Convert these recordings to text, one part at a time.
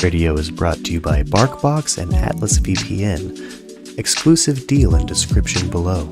Radio is brought to you by BarkBox and Atlas VPN. Exclusive deal and description below.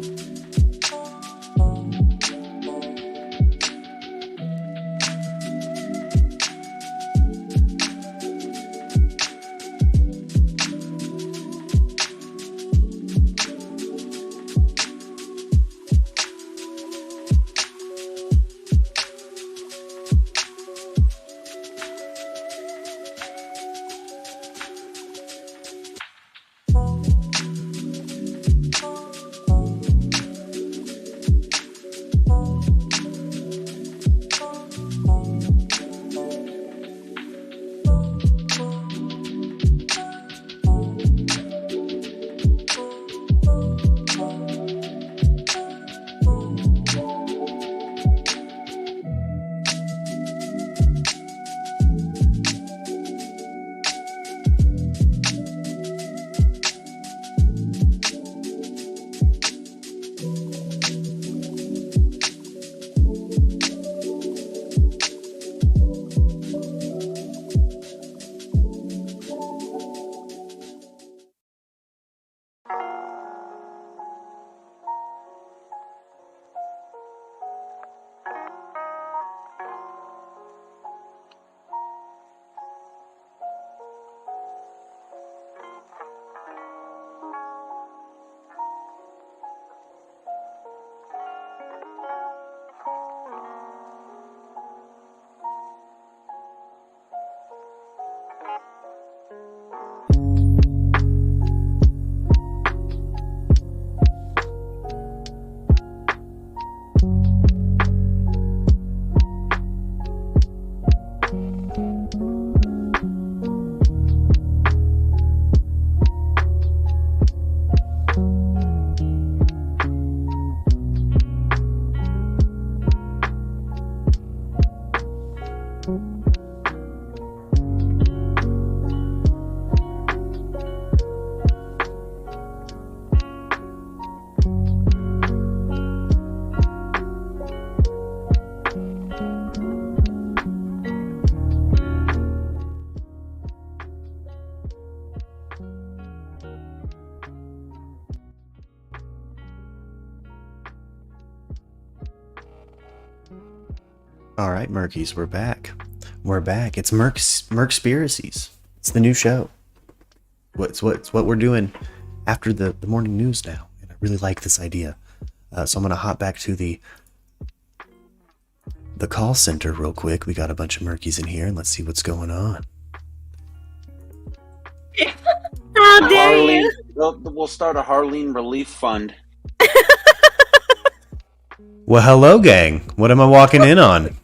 Alright, Murkies, we're back. We're back. It's MURKspiracies. It's the new show. It's what we're doing after the morning news now. And I really like this idea. So I'm going to hop back to the call center real quick. We got a bunch of Murkies in here, and let's see what's going on. How dare you? We'll start a Harleen Relief Fund. Well, hello, gang. What am I walking in on?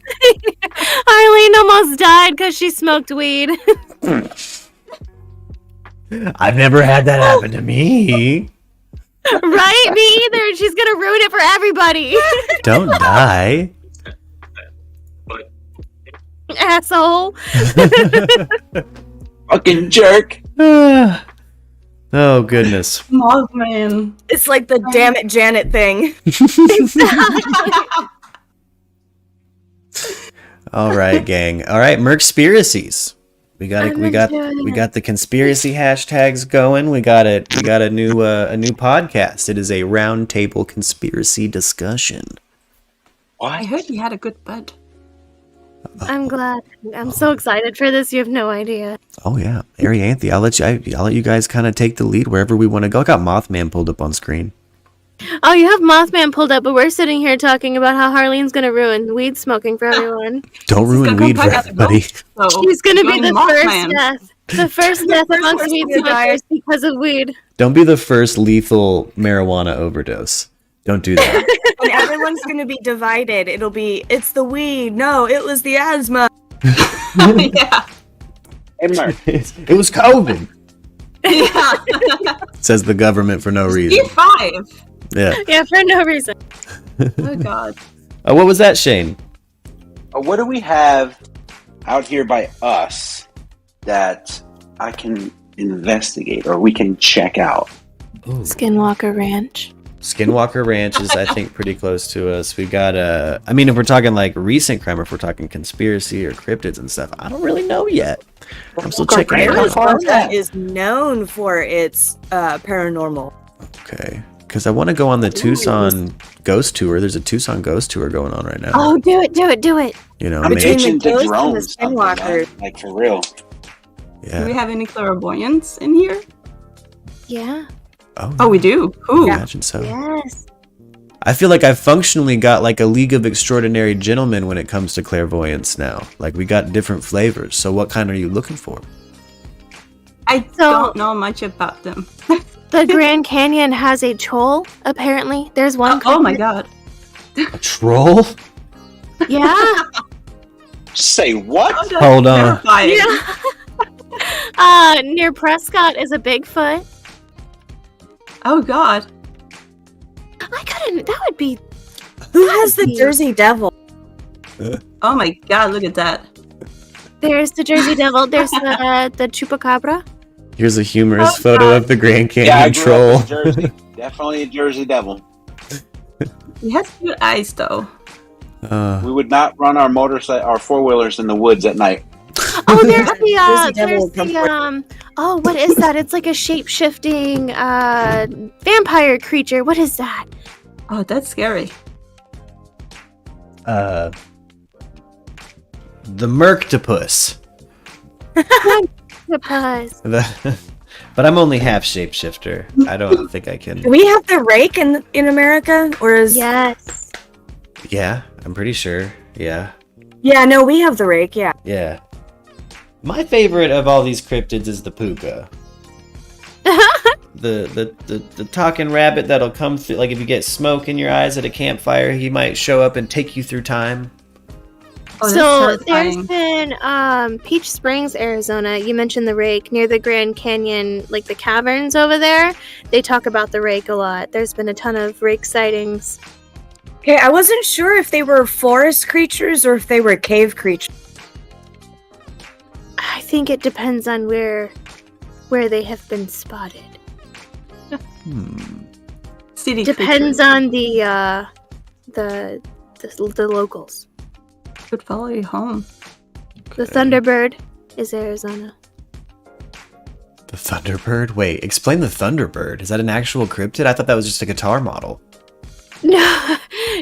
Arlene almost died because she smoked weed. I've never had that happen to me. Right? Me either. She's going to ruin it for everybody. Don't die. Asshole. Fucking jerk. Oh, goodness. Mothman. It's like the damn it Janet thing. All right, gang. All right, MURKspiracies. We got the conspiracy hashtags going. We got a new podcast. It is a roundtable conspiracy discussion. I heard you had a good bed. I'm glad. I'm so excited for this. You have no idea. Oh yeah, Arianthe, I'll let you guys kind of take the lead wherever we want to go. I got Mothman pulled up on screen. Oh, you have Mothman pulled up, but we're sitting here talking about how Harleen's going to ruin weed smoking for everyone. Don't ruin weed for everybody. She's going to be the first death. The first death amongst weed smokers because of weed. Don't be the first lethal marijuana overdose. Don't do that. And everyone's going to be divided. It'll be, it's the weed. No, it was the asthma. Yeah. Hey, Mark. It was COVID. Yeah. Says the government for no reason. Year 5. Yeah, for no reason. Oh, God. What was that, Shane? What do we have out here by us that I can investigate or we can check out? Ooh. Skinwalker Ranch. Skinwalker Ranch is, I think, pretty close to us. We got I mean, if we're talking like recent crime, or if we're talking conspiracy or cryptids and stuff, I don't really know yet. I'm still checking it How far out. is that? Is known for its paranormal. Okay. Because I want to go on the Tucson ghost tour. There's a Tucson ghost tour going on right now. Oh, do it, do it, do it. You know, I'm maybe, Between itching the to ghost and drone the something, skinwalker. man. Like, for real. Do we yeah. have any clairvoyants in here? Yeah. Oh, we do. I Ooh. imagine so. Yes. I feel like I've functionally got like a League of Extraordinary Gentlemen when it comes to clairvoyance now. Like we got different flavors. So what kind are you looking for? I So- don't know much about them. The Grand Canyon has a troll, apparently. There's one. Oh my god. A troll? Yeah. Say what? Oh, that's Hold on. terrifying. Yeah. Near Prescott is a Bigfoot. Oh god. I couldn't. That would be. Who has the Jersey Devil? Oh my god, look at that. There's the Jersey Devil. There's the Chupacabra. Here's a humorous Oh, photo God. of the Grand Yeah, I Canyon grew troll. up in Jersey. Definitely a Jersey Devil. He has cute eyes though. We would not run our our four-wheelers in the woods at night. Oh, there's the Jersey Devil there's will the oh, what is that? It's like a shape-shifting vampire creature. What is that? Oh, that's scary. The Murktopus. Octopus. But I'm only half shapeshifter. I don't think I can. Do we have the rake in America? Or is Yes. Yeah, I'm pretty sure. Yeah. Yeah, no, we have the rake, yeah. Yeah. My favorite of all these cryptids is the puka. The talking rabbit that'll come through, like if you get smoke in your eyes at a campfire, he might show up and take you through time. Oh, So that's there's terrifying. been Peach Springs, Arizona. You mentioned the rake near the Grand Canyon, like the caverns over there. They talk about the rake a lot. There's been a ton of rake sightings. Okay, I wasn't sure if they were forest creatures or if they were cave creatures. I think it depends on where they have been spotted. City Depends creatures. on the locals. Could follow you home. The Thunderbird is Arizona. The Thunderbird? Wait, explain the Thunderbird. Is that an actual cryptid? I thought that was just a guitar model.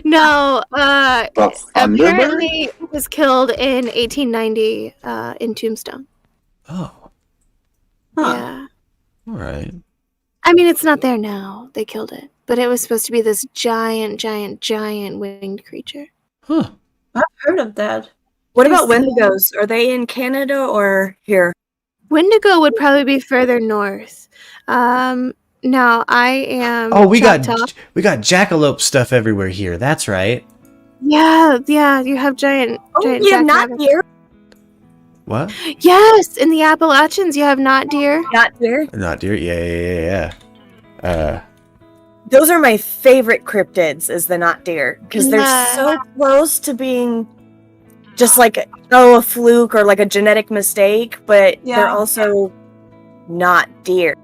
No. The Thunderbird? Apparently it was killed in 1890 in Tombstone. Oh, Huh. Yeah. all right. I mean, it's not there now. They killed it. But it was supposed to be this giant winged creature. Huh. I've heard of that. What about Wendigos? Are they in Canada or here? Wendigo would probably be further north. Now I am. Oh, we got jackalope stuff everywhere here. That's right. Yeah. You have giant. Oh, yeah, not jackrabbits. deer. What? Yes, in the Appalachians, you have not deer. Not deer. Not deer. Yeah. Those are my favorite cryptids, is the not deer. Because they're Yeah. so close to being just like, a fluke or like a genetic mistake, but they're Yeah. also not deer.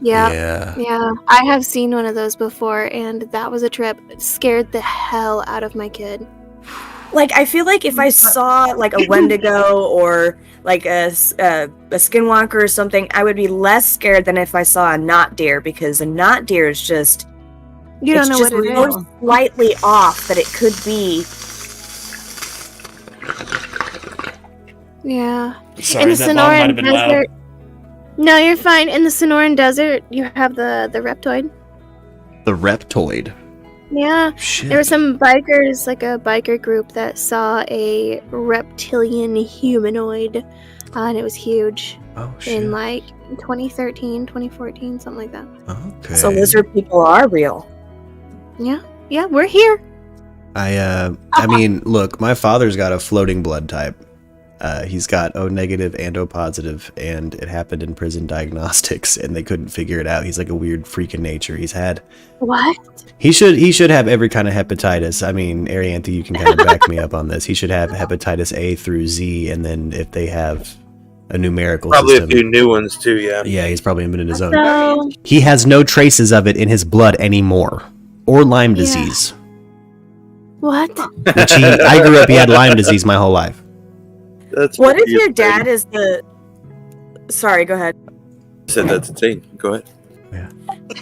Yeah. Yeah. I have seen one of those before, and that was a trip. It scared the hell out of my kid. Like, I feel like if I saw like a Wendigo or like a skinwalker or something, I would be less scared than if I saw a not deer, because a not deer is just You don't it's know just what it more is. slightly off that it could be. Yeah. Sorry, In the that bomb might have Sonoran been loud. Desert. No, you're fine. In the Sonoran Desert, you have the reptoid. The reptoid. Yeah. Shit. There were some bikers, like a biker group, that saw a reptilian humanoid, and it was huge Oh shit. in like 2013, 2014, something like that. Okay. So lizard people are real. Yeah, we're here. I mean, look, my father's got a floating blood type. He's got O negative and O positive, and it happened in prison diagnostics, and they couldn't figure it out. He's like a weird freak of nature. What? He should have every kind of hepatitis. I mean, Arianthe, you can kind of back me up on this. He should have hepatitis A through Z, and then if they have a numerical Probably system, a few new ones too, yeah. yeah, he's probably invented his own. So, He has no traces of it in his blood anymore, or Lyme Yeah. disease. what? Which I grew up, he had Lyme disease my whole life. That's What if pretty your exciting. dad is the Sorry, go ahead. Said that's insane. Go ahead.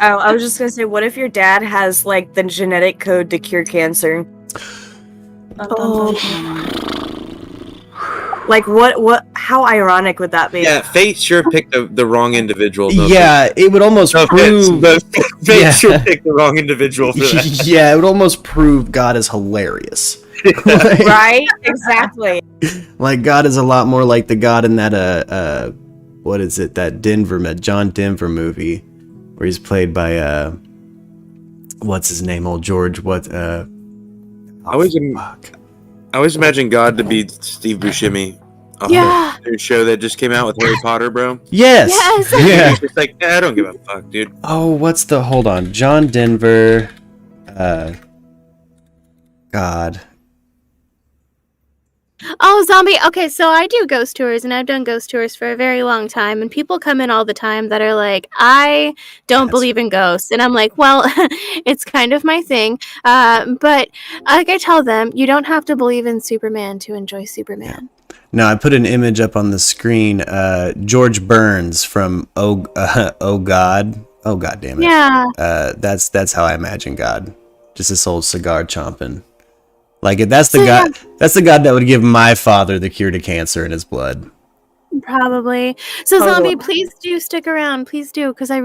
Oh, I was just gonna say, what if your dad has like the genetic code to cure cancer? Like what? How ironic would that be? Yeah, fate sure picked the wrong individual. No Yeah, it would almost offense, prove. but fate Yeah. sure picked the wrong individual for that. Yeah, it would almost prove God is hilarious. Right? Exactly. Like God is a lot more like the God in that what is it, that John Denver movie where he's played by what's his name, old George, I always imagine God to be Steve Buscemi. Yeah. New show that just came out with Harry Potter, bro. Yes. Yes. Yeah. He's just like, I don't give a fuck, dude. Oh, hold on. John Denver God. Oh, zombie. Okay, so I do ghost tours, and I've done ghost tours for a very long time, and people come in all the time that are like, I don't That's- believe in ghosts. And I'm like, well, it's kind of my thing. But like I tell them, you don't have to believe in Superman to enjoy Superman. No, I put an image up on the screen. George Burns from Oh God. Oh God damn it. Yeah. That's how I imagine God. Just this old cigar chomping. Like that's the So, God. That's the God that would give my father the cure to cancer in his blood. Probably. So, Oh. zombie, please do stick around. Please do, because I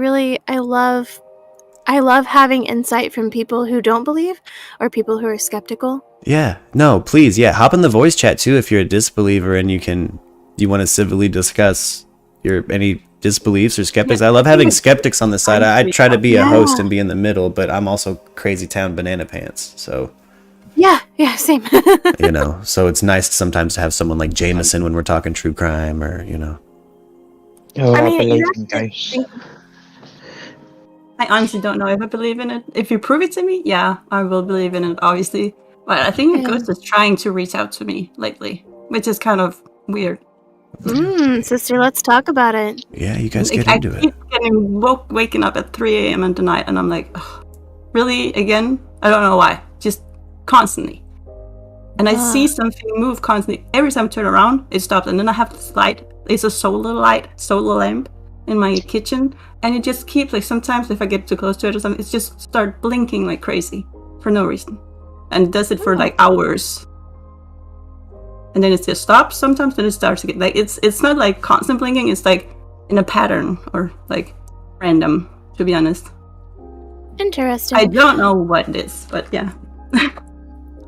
love having insight from people who don't believe or people who are skeptical. Yeah. No, please. Yeah. Hop in the voice chat too if you're a disbeliever and you want to civilly discuss any disbeliefs or skeptics. I love having skeptics on the side. I try to be a host and be in the middle, but I'm also crazy town banana pants. So. Yeah, same. So it's nice sometimes to have someone like Jameson when we're talking true crime or. Oh, I I mean, believe you in have to ghosts. think- I honestly don't know if I believe in it. If you prove it to me, yeah, I will believe in it, obviously. But I think a Yeah. ghost is trying to reach out to me lately, which is kind of weird. Sister, let's talk about it. Yeah, you guys Like, get into I it. keep getting waking up at 3 a.m. in the night, and I'm like, ugh, really? Again? I don't know why. Just constantly. And I see something move constantly. Every time I turn around, it stops. And then I have this light. It's a solar lamp in my kitchen. And it just keeps, like, sometimes if I get too close to it or something, it just start blinking like crazy for no reason. And it does it for, like, hours. And then it just stops sometimes, then it starts again. Like, it's not, like, constant blinking. It's, like, in a pattern or, like, random, to be honest. Interesting. I don't know what it is, but yeah.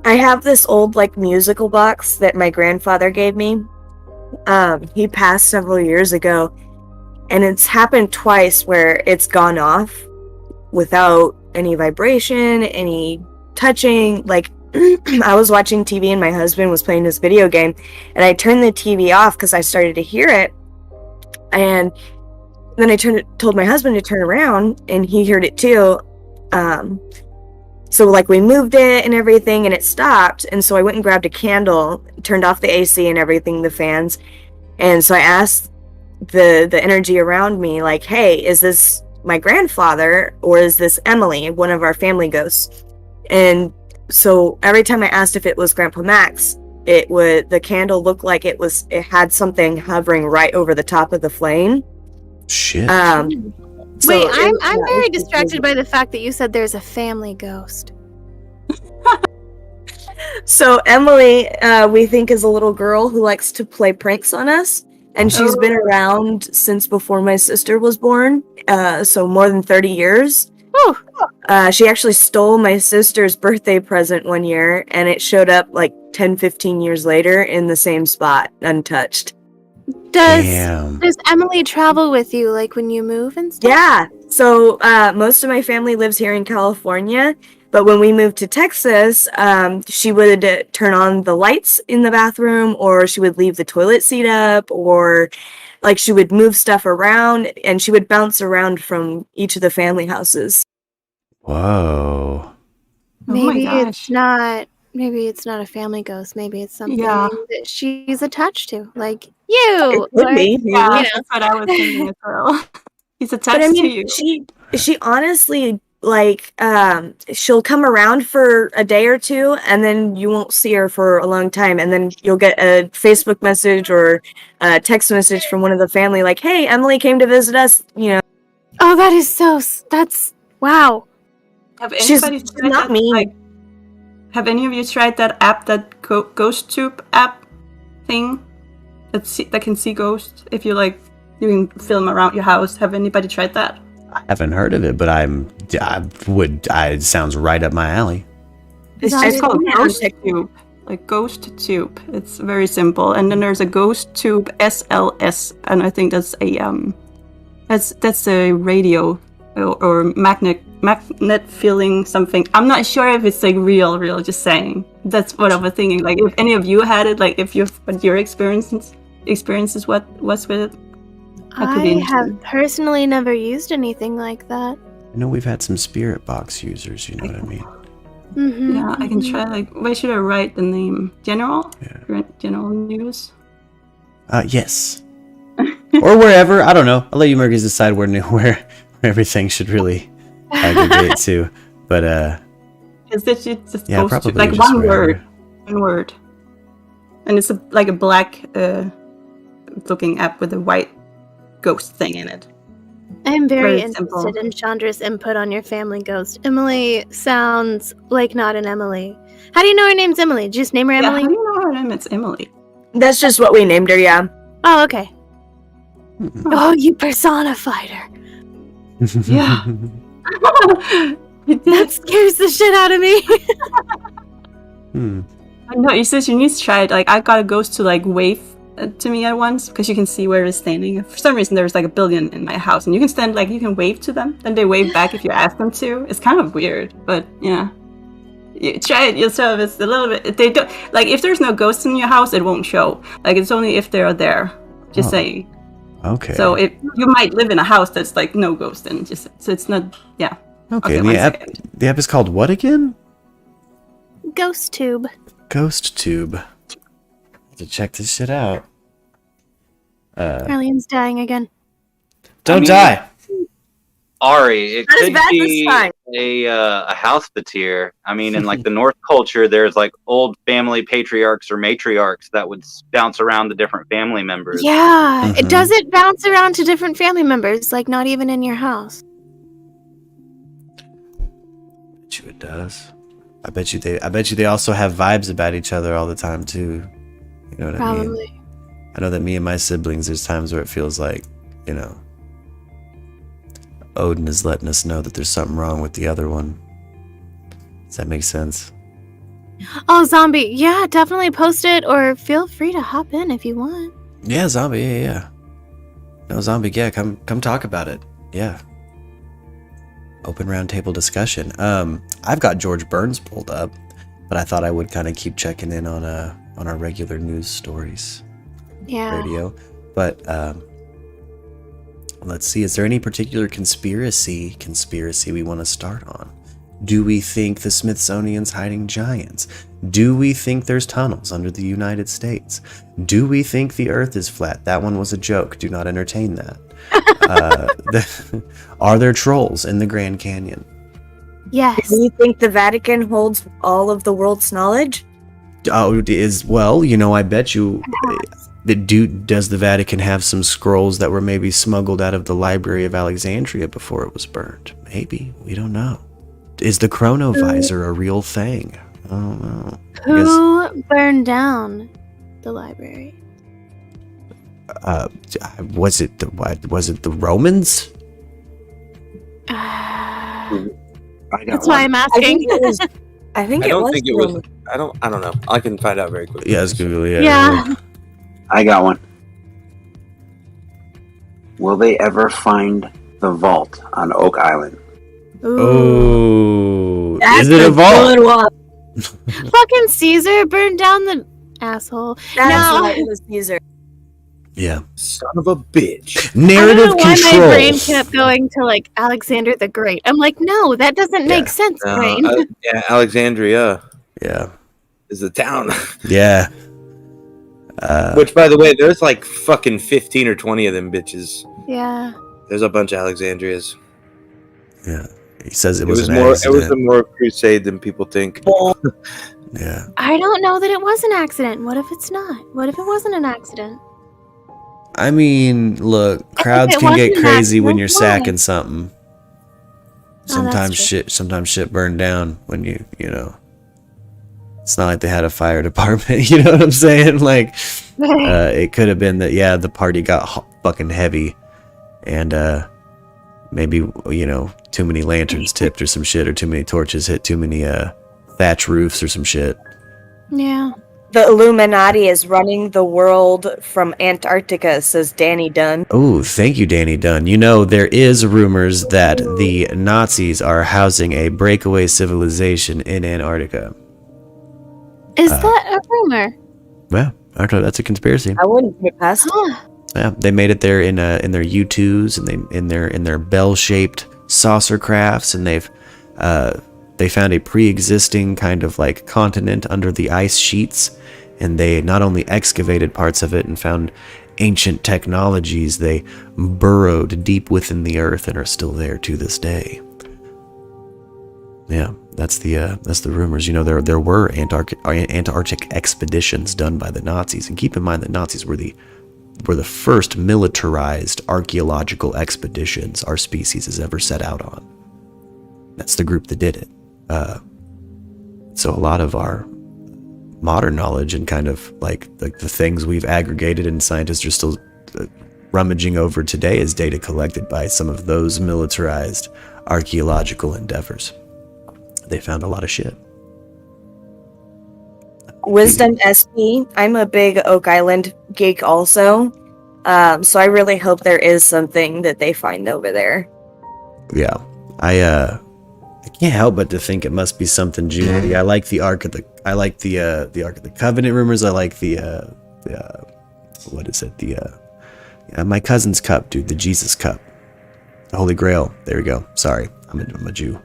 I have this old like musical box that my grandfather gave me. He passed several years ago, and it's happened twice where it's gone off without any vibration, any touching. Like I was watching TV and my husband was playing this video game, and I turned the TV off because I started to hear it, and then I told my husband to turn around, and he heard it too. So like we moved it and everything and it stopped, and so I went and grabbed a candle, turned off the AC and everything, the fans, and so I asked the energy around me, like, hey, is this my grandfather or is this Emily, one of our family ghosts? And so every time I asked if it was Grandpa Max, the candle looked like it had something hovering right over the top of the flame. Shit. Wait, I'm very distracted by the fact that you said there's a family ghost. So Emily, we think, is a little girl who likes to play pranks on us, and she's been around since before my sister was born, so more than 30 years. Whew. She actually stole my sister's birthday present one year, and it showed up like 10-15 years later in the same spot, untouched. Damn. Does Emily travel with you, like when you move and stuff? Yeah, so most of my family lives here in California, but when we moved to Texas, she would turn on the lights in the bathroom, or she would leave the toilet seat up, or like she would move stuff around, and she would bounce around from each of the family houses. Whoa. Maybe gosh. it's not a family ghost. Maybe it's something Yeah. that she's attached to, like you. It could or- be, Yeah, You know. that's what I was thinking as well. He's attached But I to you. mean, she honestly like she'll come around for a day or two, and then you won't see her for a long time, and then you'll get a Facebook message or a text message from one of the family like, "Hey, Emily came to visit us." Oh, that is that's wow. Have She's anybody tried not that, mean. like, have any of you tried that app, that ghost tube app thing that can see ghosts? If you like, you can film around your house. Have anybody tried that? I haven't heard of it, but it sounds right up my alley. It's Zombie just called called Ghost Tube. Like Ghost Tube. It's very simple. And then there's a Ghost Tube SLS, and I think that's a that's a radio or magnet feeling something. I'm not sure if it's like real. Just saying. That's what I was thinking. Like, if any of you had it, like if what your experiences what was with it. That could be I interesting. have personally never used anything like that. I know we've had some spirit box users, you know what I mean? Mm-hmm. Yeah, I can try. Like, where should I write the name? General? Yeah. General news. Yes. Or wherever, I don't know. I'll let you Murkies decide where everything should really aggregate to. But Is that just yeah, Ghost Tube? probably Like just one wherever. word, and it's like a black looking app with a white ghost thing in it. I'm very Very simple. interested in Chandra's input on your family ghost. Emily sounds like not an Emily. How do you know her name's Emily? Did you just name her Yeah, Emily? how do you know her name? It's Emily. That's just what we named her. Yeah. Oh, okay. Oh, you personified her. Yeah. You That did. scares the shit out of me. No, you said you need to try it. Like, I got a ghost to like wave to me at once because you can see where it's standing. For some reason, there's like a billion in my house, and you can stand like you can wave to them, then they wave back if you ask them to. It's kind of weird, but yeah. You try it yourself. It's a little bit. They don't like if there's no ghosts in your house, it won't show. Like, it's only if they're there. Just Oh. saying. Okay. So if you might live in a house that's like no ghost in, just so it's not. Yeah. Okay, one the app second. is called what again? Ghost tube. Ghost Tube. Have to check this shit out. Arlene's dying again. Don't mean- die. Ari, it Not as could bad this be time. a house patir. I mean, in like the North culture, there's like old family patriarchs or matriarchs that would bounce around the different family members. Yeah. Mhm. Does it bounce around to different family members? Like, not even in your house? Bet you it does. I bet you they also have vibes about each other all the time too. You know what I mean? Probably. I know that me and my siblings, there's times where it feels like, you know, Odin is letting us know that there's something wrong with the other one. Does that make sense? Oh, zombie. Yeah, definitely post it or feel free to hop in if you want. Yeah, zombie. Yeah. No, zombie. Yeah, come talk about it. Yeah. Open roundtable discussion. I've got George Burns pulled up, but I thought I would kind of keep checking in on our regular news stories Yeah. radio. But let's see. Is there any particular conspiracy we want to start on? Do we think the Smithsonian's hiding giants? Do we think there's tunnels under the United States? Do we think the Earth is flat? That one was a joke. Do not entertain that. Are there trolls in the Grand Canyon? Yes. Do you think the Vatican holds all of the world's knowledge? Oh, I bet you. Does the Vatican have some scrolls that were maybe smuggled out of the Library of Alexandria before it was burned? Maybe. We don't know. Is the chronovisor a real thing? I don't know. Who burned down the library? Was it the Romans? I got That's why one. I'm I asking. think it was. I think I it don't was. think it was. I don't know. I can find out very quickly. Yeah, it's good. Yeah. I got one. Will they ever find the vault on Oak Island? Ooh. Oh, That's is it a vault? good one. Fucking Caesar burned down the asshole. That's No. why it was Caesar. Yeah. Son of a bitch. I don't Narrative know why control. my brain kept going to like Alexander the Great. I'm like, no, that doesn't make sense, brain. Yeah, Alexandria Yeah. is the town. Yeah. Which, by the way, there's like fucking 15 or 20 of them bitches. Yeah. There's a bunch of Alexandrias. Yeah. He says It was was an more. accident. It was a more crusade than people think. Yeah. I don't know that it was an accident. What if it's not? What if it wasn't an accident? I mean, look, crowds it can get wasn't an crazy when accident, you're why? sacking something. that's true. Sometimes shit burned down when you know. It's not like they had a fire department, you know what I'm saying? Like, it could have been that, yeah, the party got fucking heavy, and maybe, you know, too many lanterns tipped or some shit, or too many torches hit too many thatch roofs or some shit. Yeah. The Illuminati is running the world from Antarctica, says Danny Dunn. Oh, thank you, Danny Dunn. You know, there is rumors that the Nazis are housing a breakaway civilization in Antarctica. Is that a rumor? Yeah, that's a conspiracy. I wouldn't put it past them. Huh. Yeah, they made it there in their U2s, and in their bell-shaped saucer crafts, and they found a pre-existing kind of like continent under the ice sheets, and they not only excavated parts of it and found ancient technologies, they burrowed deep within the earth and are still there to this day. Yeah, that's the rumors. You know, there were Antarctic expeditions done by the Nazis, and keep in mind that Nazis were the first militarized archaeological expeditions our species has ever set out on. That's the group that did it. So a lot of our modern knowledge and kind of like the things we've aggregated and scientists are still rummaging over today is data collected by some of those militarized archaeological endeavors. They found a lot of shit. Wisdom SP. I'm a big Oak Island geek also. So I really hope there is something that they find over there. Yeah. I can't help but to think it must be something Judy. I like the Ark of the Ark of the Covenant rumors. I like the what is it? My cousin's cup, dude, the Jesus cup. The Holy Grail. There we go. Sorry. I'm a Jew.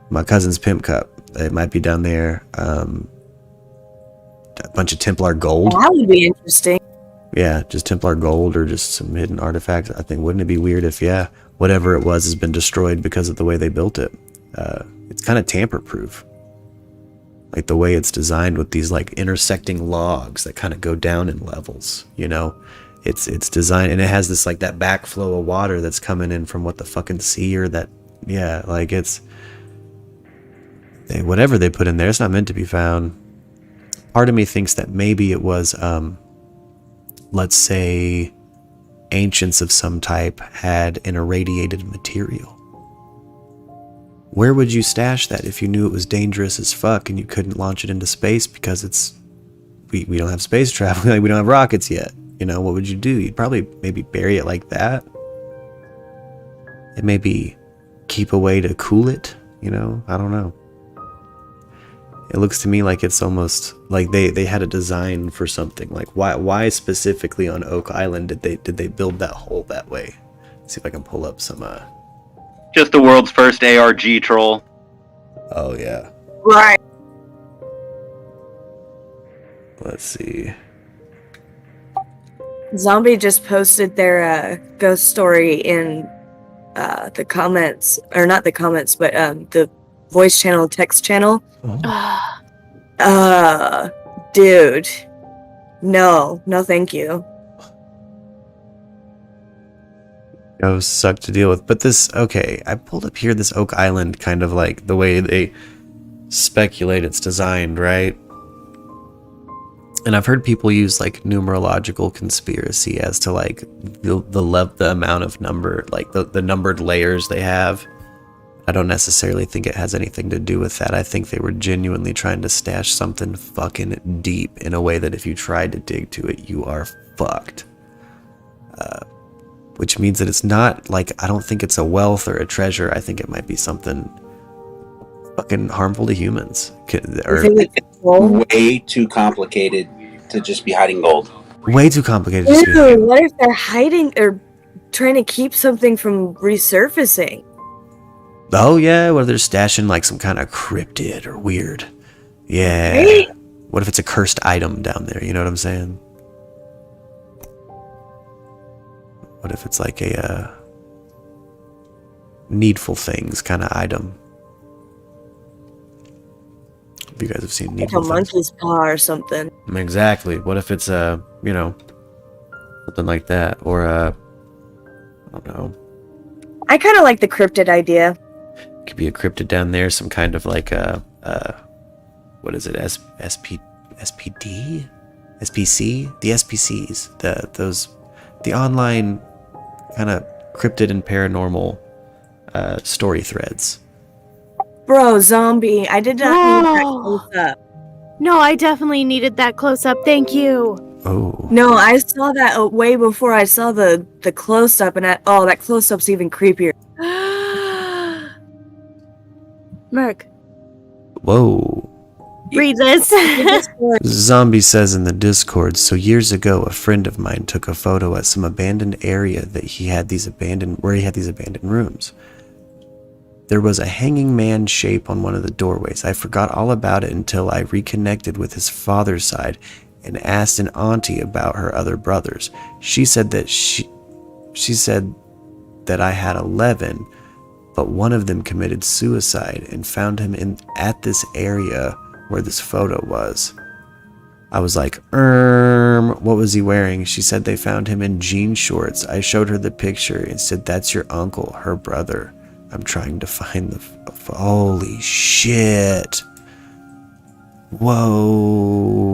My cousin's pimp cup. It might be down there. A bunch of Templar gold. That would be interesting. Yeah, just Templar gold or just some hidden artifacts. I think, wouldn't it be weird if, whatever it was has been destroyed because of the way they built it. It's kind of tamper-proof. Like the way it's designed with these like intersecting logs that kind of go down in levels, you know? It's designed, and it has this like that backflow of water that's coming in from what the fucking sea or that, like it's... whatever they put in there, it's not meant to be found. Part of me thinks that maybe it was, let's say, ancients of some type had an irradiated material. Where would you stash that if you knew it was dangerous as fuck and you couldn't launch it into space because we don't have space travel, like we don't have rockets yet? You know, what would you do? You'd probably maybe bury it like that. And maybe keep a way to cool it, you know? I don't know. It looks to me like it's almost like they had a design for something. Like why specifically on Oak Island did they build that hole that way? Let's see if I can pull up some Just the world's first ARG troll. Oh yeah. Right. Let's see. Zombie just posted their ghost story in the comments, or not the comments, but the voice channel, text channel. Dude, no, thank you. Ghosts suck to deal with, but I pulled up here this Oak Island, kind of like the way they speculate it's designed, right? And I've heard people use like numerological conspiracy as to like the amount of number, like the numbered layers they have. I don't necessarily think it has anything to do with that. I think they were genuinely trying to stash something fucking deep in a way that if you tried to dig to it, you are fucked. Which means that it's not like, I don't think it's a wealth or a treasure. I think it might be something fucking harmful to humans. Way too complicated to just be hiding gold. Way too complicated. Dude, what if they're hiding or trying to keep something from resurfacing? Oh yeah, what if they're stashing like some kind of cryptid or weird? Yeah. Right? What if it's a cursed item down there? You know what I'm saying? What if it's like needful things kind of item. If you guys have seen Like a needful things. monkey's paw or something. Exactly. What if it's something like that, or I don't know. I kind of like the cryptid idea. Could be a cryptid down there, some kind of like what is it? SPD? SPC? The SPCs. The online kind of cryptid and paranormal story threads. Bro, zombie. I did not need that close up. No, I definitely needed that close up. Thank you. Oh. No, I saw that way before I saw the close up, and that close up's even creepier. Merc, Whoa. read this. Zombie says in the Discord, so years ago, a friend of mine took a photo at some abandoned area where he had these abandoned rooms. There was a hanging man shape on one of the doorways. I forgot all about it until I reconnected with his father's side and asked an auntie about her other brothers. She said that I had 11, but one of them committed suicide and found him at this area where this photo was. I was like, what was he wearing? She said they found him in jean shorts. I showed her the picture and said, that's your uncle, her brother. I'm trying to find holy shit. Whoa.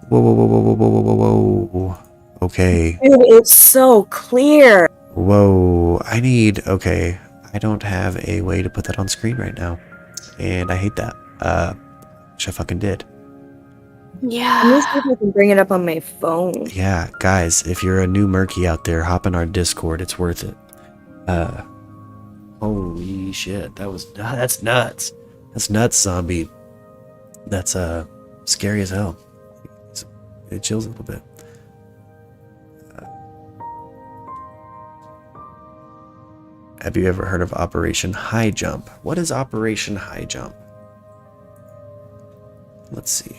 Whoa. Okay. Dude, it's so clear. Whoa. Okay. I don't have a way to put that on screen right now. And I hate that. Which I fucking did. Let me Yeah. see if I can bring it up on my phone. Yeah, guys, if you're a new Murky out there, hop in our Discord. It's worth it. Holy shit. That's nuts. That's nuts, zombie. That's, scary as hell. It chills a little bit. Have you ever heard of Operation High Jump? What is Operation High Jump? Let's see.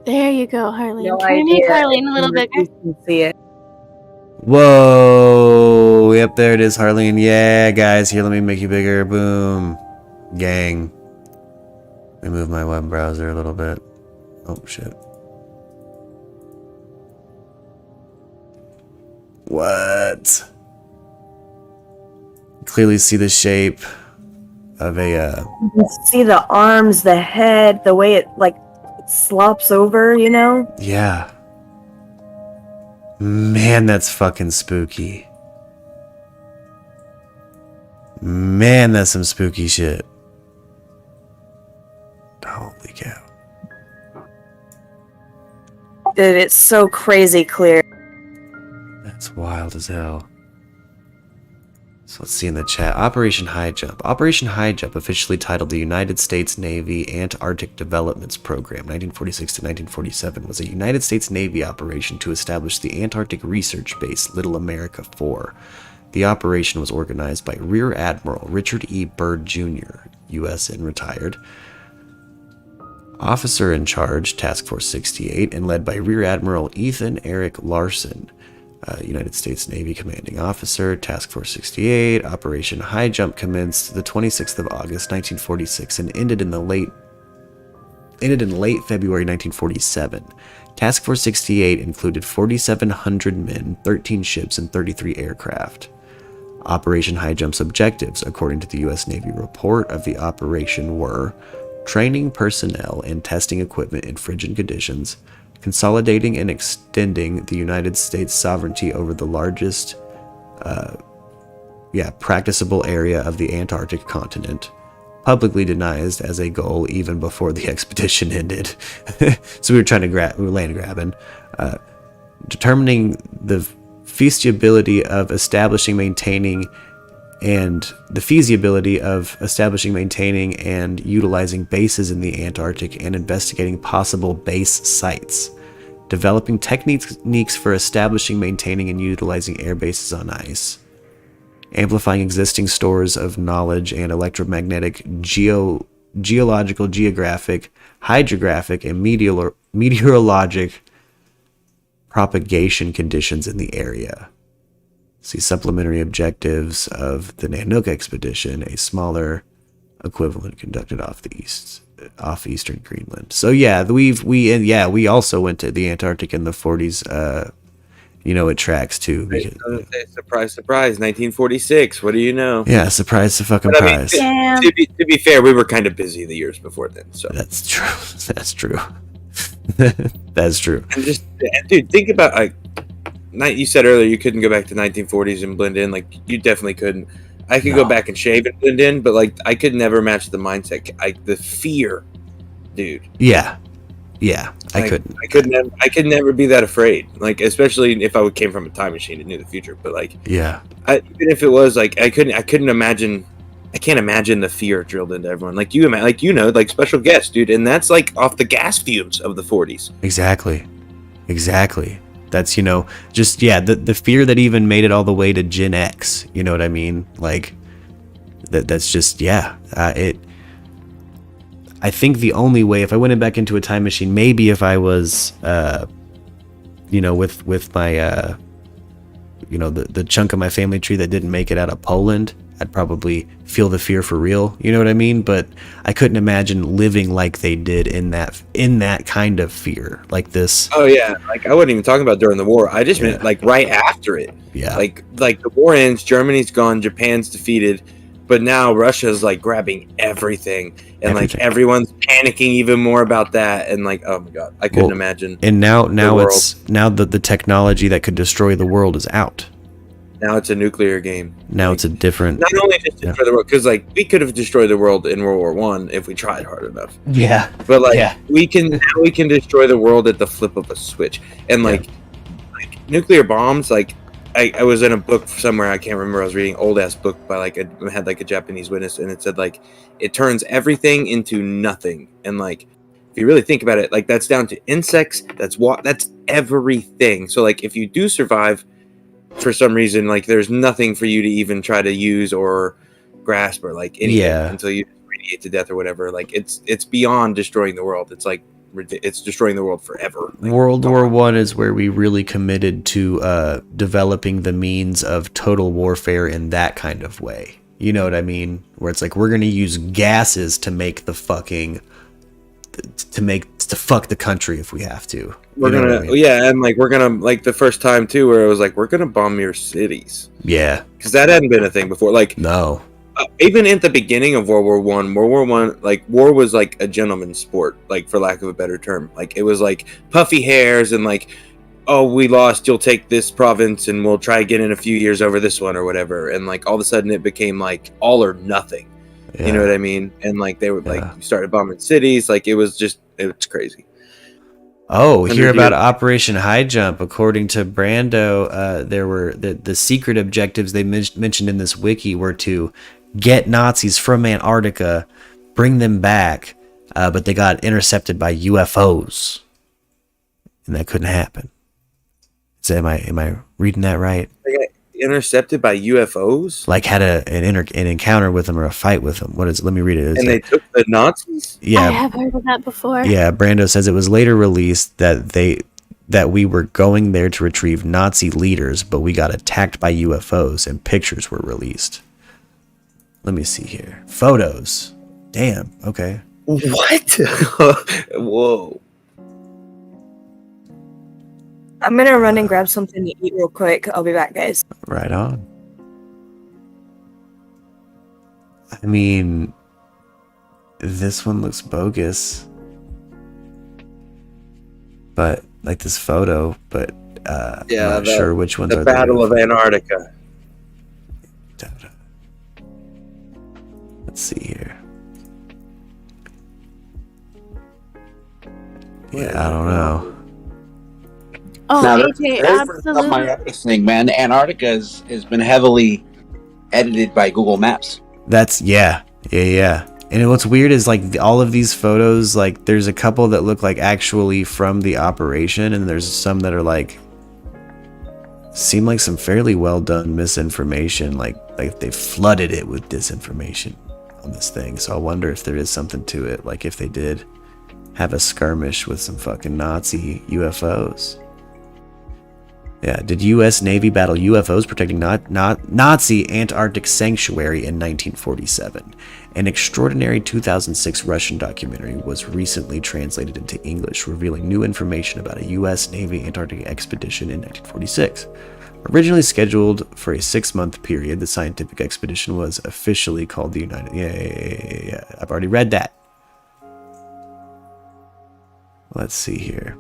There you go, Harleen. No Can you make idea. Harleen a little bigger? You can see it. Whoa! Yep, there it is, Harleen. Yeah, guys, here, let me make you bigger. Boom. Gang. Let me move my web browser a little bit. Oh, shit. What? Clearly see the shape of a, You can see the arms, the head, the way it slops over, you know? yeah. Man, that's fucking spooky. Man, that's some spooky shit. Holy cow. Dude, it's so crazy clear. That's wild as hell. So let's see in the chat. Operation High Jump. Operation High Jump, officially titled the United States Navy Antarctic Developments Program, 1946 to 1947, was a United States Navy operation to establish the Antarctic Research Base Little America 4. The operation was organized by Rear Admiral Richard E. Byrd Jr., U.S. and retired, officer in charge, Task Force 68, and led by Rear Admiral Ethan Eric Larson, United States Navy Commanding Officer, Task Force 68. Operation High Jump commenced the 26th of August, 1946, and ended in late February 1947. Task Force 68 included 4,700 men, 13 ships, and 33 aircraft. Operation High Jump's objectives, according to the U.S. Navy report of the operation, were training personnel and testing equipment in frigid conditions, consolidating and extending the United States sovereignty over the largest practicable area of the Antarctic continent, publicly denied as a goal even before the expedition ended. So we were land grabbing, determining the feasibility of establishing, maintaining, and utilizing bases in the Antarctic and investigating possible base sites, developing techniques for establishing, maintaining, and utilizing air bases on ice, amplifying existing stores of knowledge and electromagnetic, geological, geographic, hydrographic and meteorologic propagation conditions in the area. See supplementary objectives of the Nanook expedition, a smaller equivalent conducted off eastern Greenland. So yeah, we also went to the Antarctic in the 40s. It tracks too. Because, surprise, surprise, 1946. What do you know? yeah, surprise to fucking But I mean, prize. Damn. to be fair, we were kind of busy the years before then. So That's true. That's true. That's true. and dude, think about you said earlier you couldn't go back to 1940s and blend in. Like you definitely couldn't. I could No. go back and shave and blend in, but like I could never match the mindset. The fear, dude. Yeah. I Like, couldn't. I could never be that afraid. Like especially if I came from a time machine and knew the future. But like, Yeah. even if it was like I couldn't imagine. I can't imagine the fear drilled into everyone. Like like special guest, dude, and that's like off the gas fumes of the 40s. Exactly. That's just the fear that even made it all the way to Gen X. You know what I mean? Like that's just I think the only way, if I went back into a time machine, maybe if I was with my the chunk of my family tree that didn't make it out of Poland, I'd probably feel the fear for real. You know what I mean? But I couldn't imagine living like they did in that kind of fear, like this. Oh yeah, like I wasn't even talking about during the war. I just meant like right after it. Yeah. Like the war ends, Germany's gone, Japan's defeated, but now Russia's like grabbing everything, and like Everything. everyone's panicking even more about that. And like, oh my god, I couldn't imagine. And now world. now that the technology that could destroy the world is out. Now it's a nuclear game. Now it's a different. Not only just destroy the world, because like we could have destroyed the world in World War One if we tried hard enough. Yeah. But like we can destroy the world at the flip of a switch. And like nuclear bombs, like I was in a book somewhere, I can't remember, I was reading old ass book by had a Japanese witness, and it said like it turns everything into nothing. And like if you really think about it, like that's down to insects, that's everything. So like if you do survive for some reason, like there's nothing for you to even try to use or grasp or like anything until you radiate to death or whatever. Like it's beyond destroying the world. It's like it's destroying the world forever. Like, World War One is where we really committed to developing the means of total warfare in that kind of way. You know what I mean? Where it's like we're gonna use gases to make the fucking to fuck the country if we have to. We're gonna and like we're gonna like the first time too where it was like we're gonna bomb your cities. Yeah, because that hadn't been a thing before. Like no. Even at the beginning of World War One, like war was like a gentleman's sport, like for lack of a better term. Like it was like puffy hairs and like, oh, we lost, you'll take this province and we'll try again in a few years over this one or whatever. And like all of a sudden it became like all or nothing. You know what I mean? And like they would like started bombing cities. Like it was crazy. Oh, hear about Operation High Jump. According to Brando, there were the secret objectives they mentioned in this wiki were to get Nazis from Antarctica, bring them back, but they got intercepted by UFOs, and that couldn't happen. So am I reading that right? They got intercepted by UFOs? Like had an encounter with them or a fight with them. What is it? Let me read it. And they took the Nazis? I have heard of that before. Yeah, Brando says it was later released that we were going there to retrieve Nazi leaders, but we got attacked by UFOs and pictures were released. Let me see here. Photos. Damn. Okay. What? Whoa. I'm gonna run and grab something to eat real quick. I'll be back, guys. Right on. I mean, this one looks bogus. But like this photo, but I'm not sure which ones the are Battle of Antarctica. Let's see here. Yeah, I don't know. Oh, Now, AJ, absolutely. my thing, man. Antarctica has been heavily edited by Google Maps. That's yeah. And what's weird is like all of these photos, like there's a couple that look like actually from the operation, and there's some that are like seem like some fairly well done misinformation, like they flooded it with disinformation on this thing. So I wonder if there is something to it, like if they did have a skirmish with some fucking Nazi UFOs. Yeah, did U.S. Navy battle UFOs protecting Nazi Antarctic sanctuary in 1947? An extraordinary 2006 Russian documentary was recently translated into English, revealing new information about a U.S. Navy Antarctic expedition in 1946. Originally scheduled for a 6-month period, the scientific expedition was officially called the United... Yeah. I've already read that. Let's see here.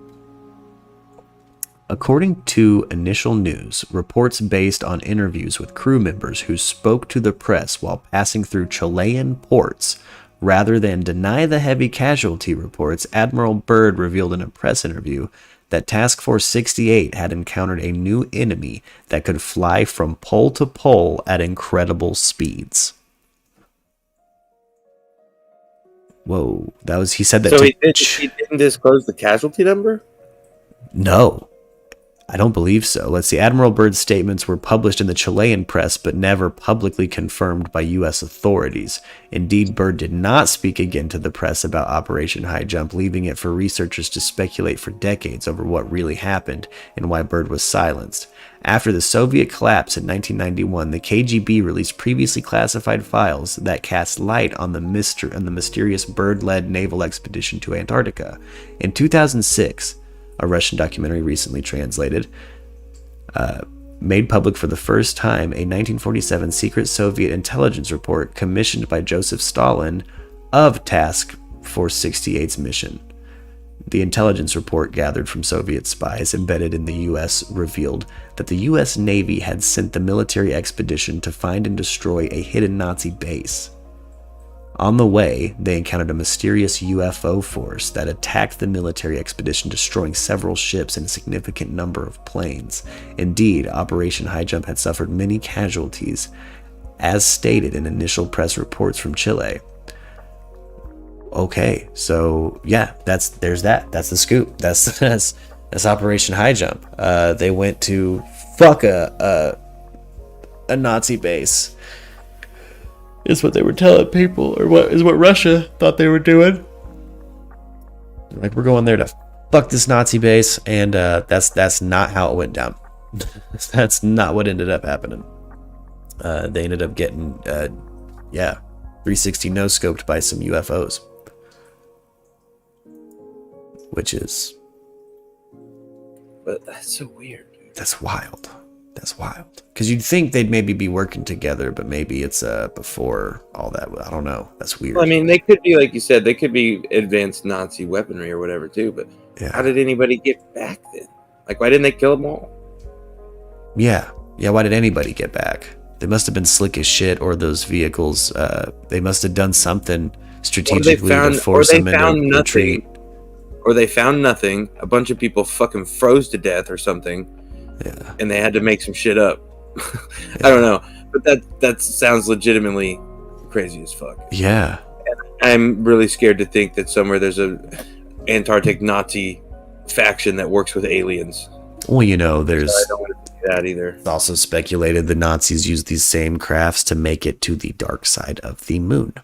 According to initial news, reports based on interviews with crew members who spoke to the press while passing through Chilean ports, rather than deny the heavy casualty reports, Admiral Byrd revealed in a press interview that Task Force 68 had encountered a new enemy that could fly from pole to pole at incredible speeds. Whoa, that was, he said that. So he didn't disclose the casualty number? No. I don't believe so. Let's see. Admiral Byrd's statements were published in the Chilean press, but never publicly confirmed by U.S. authorities. Indeed, Byrd did not speak again to the press about Operation High Jump, leaving it for researchers to speculate for decades over what really happened and why Byrd was silenced. After the Soviet collapse in 1991, the KGB released previously classified files that cast light on the mysterious Byrd-led naval expedition to Antarctica. In 2006, a Russian documentary recently translated, made public for the first time a 1947 secret Soviet intelligence report commissioned by Joseph Stalin of Task Force 68's mission. The intelligence report gathered from Soviet spies embedded in the U.S. revealed that the U.S. Navy had sent the military expedition to find and destroy a hidden Nazi base. On the way, they encountered a mysterious UFO force that attacked the military expedition, destroying several ships and a significant number of planes. Indeed, Operation High Jump had suffered many casualties, as stated in initial press reports from Chile. Okay, so yeah, there's that. That's the scoop. That's Operation High Jump. They went to fuck a Nazi base. Is what they were telling people, or what is what Russia thought they were doing. Like, we're going there to fuck this Nazi base, and that's not how it went down. That's not what ended up happening. They ended up getting 360 no-scoped by some UFOs, which is... But that's so weird. That's wild. That's wild. Because you'd think they'd maybe be working together, but maybe it's before all that. I don't know. That's weird. Well, I mean, they could be, like you said, they could be advanced Nazi weaponry or whatever, too. But how did anybody get back then? Like, why didn't they kill them all? Yeah. Why did anybody get back? They must have been slick as shit, or those vehicles, they must have done something strategically to force them into retreat. Or they found nothing. A bunch of people fucking froze to death or something. Yeah. And they had to make some shit up. I don't know. But that sounds legitimately crazy as fuck. Yeah. And I'm really scared to think that somewhere there's a Antarctic Nazi faction that works with aliens. Well, you know, there's... I don't want to do that either. It's also speculated the Nazis used these same crafts to make it to the dark side of the moon.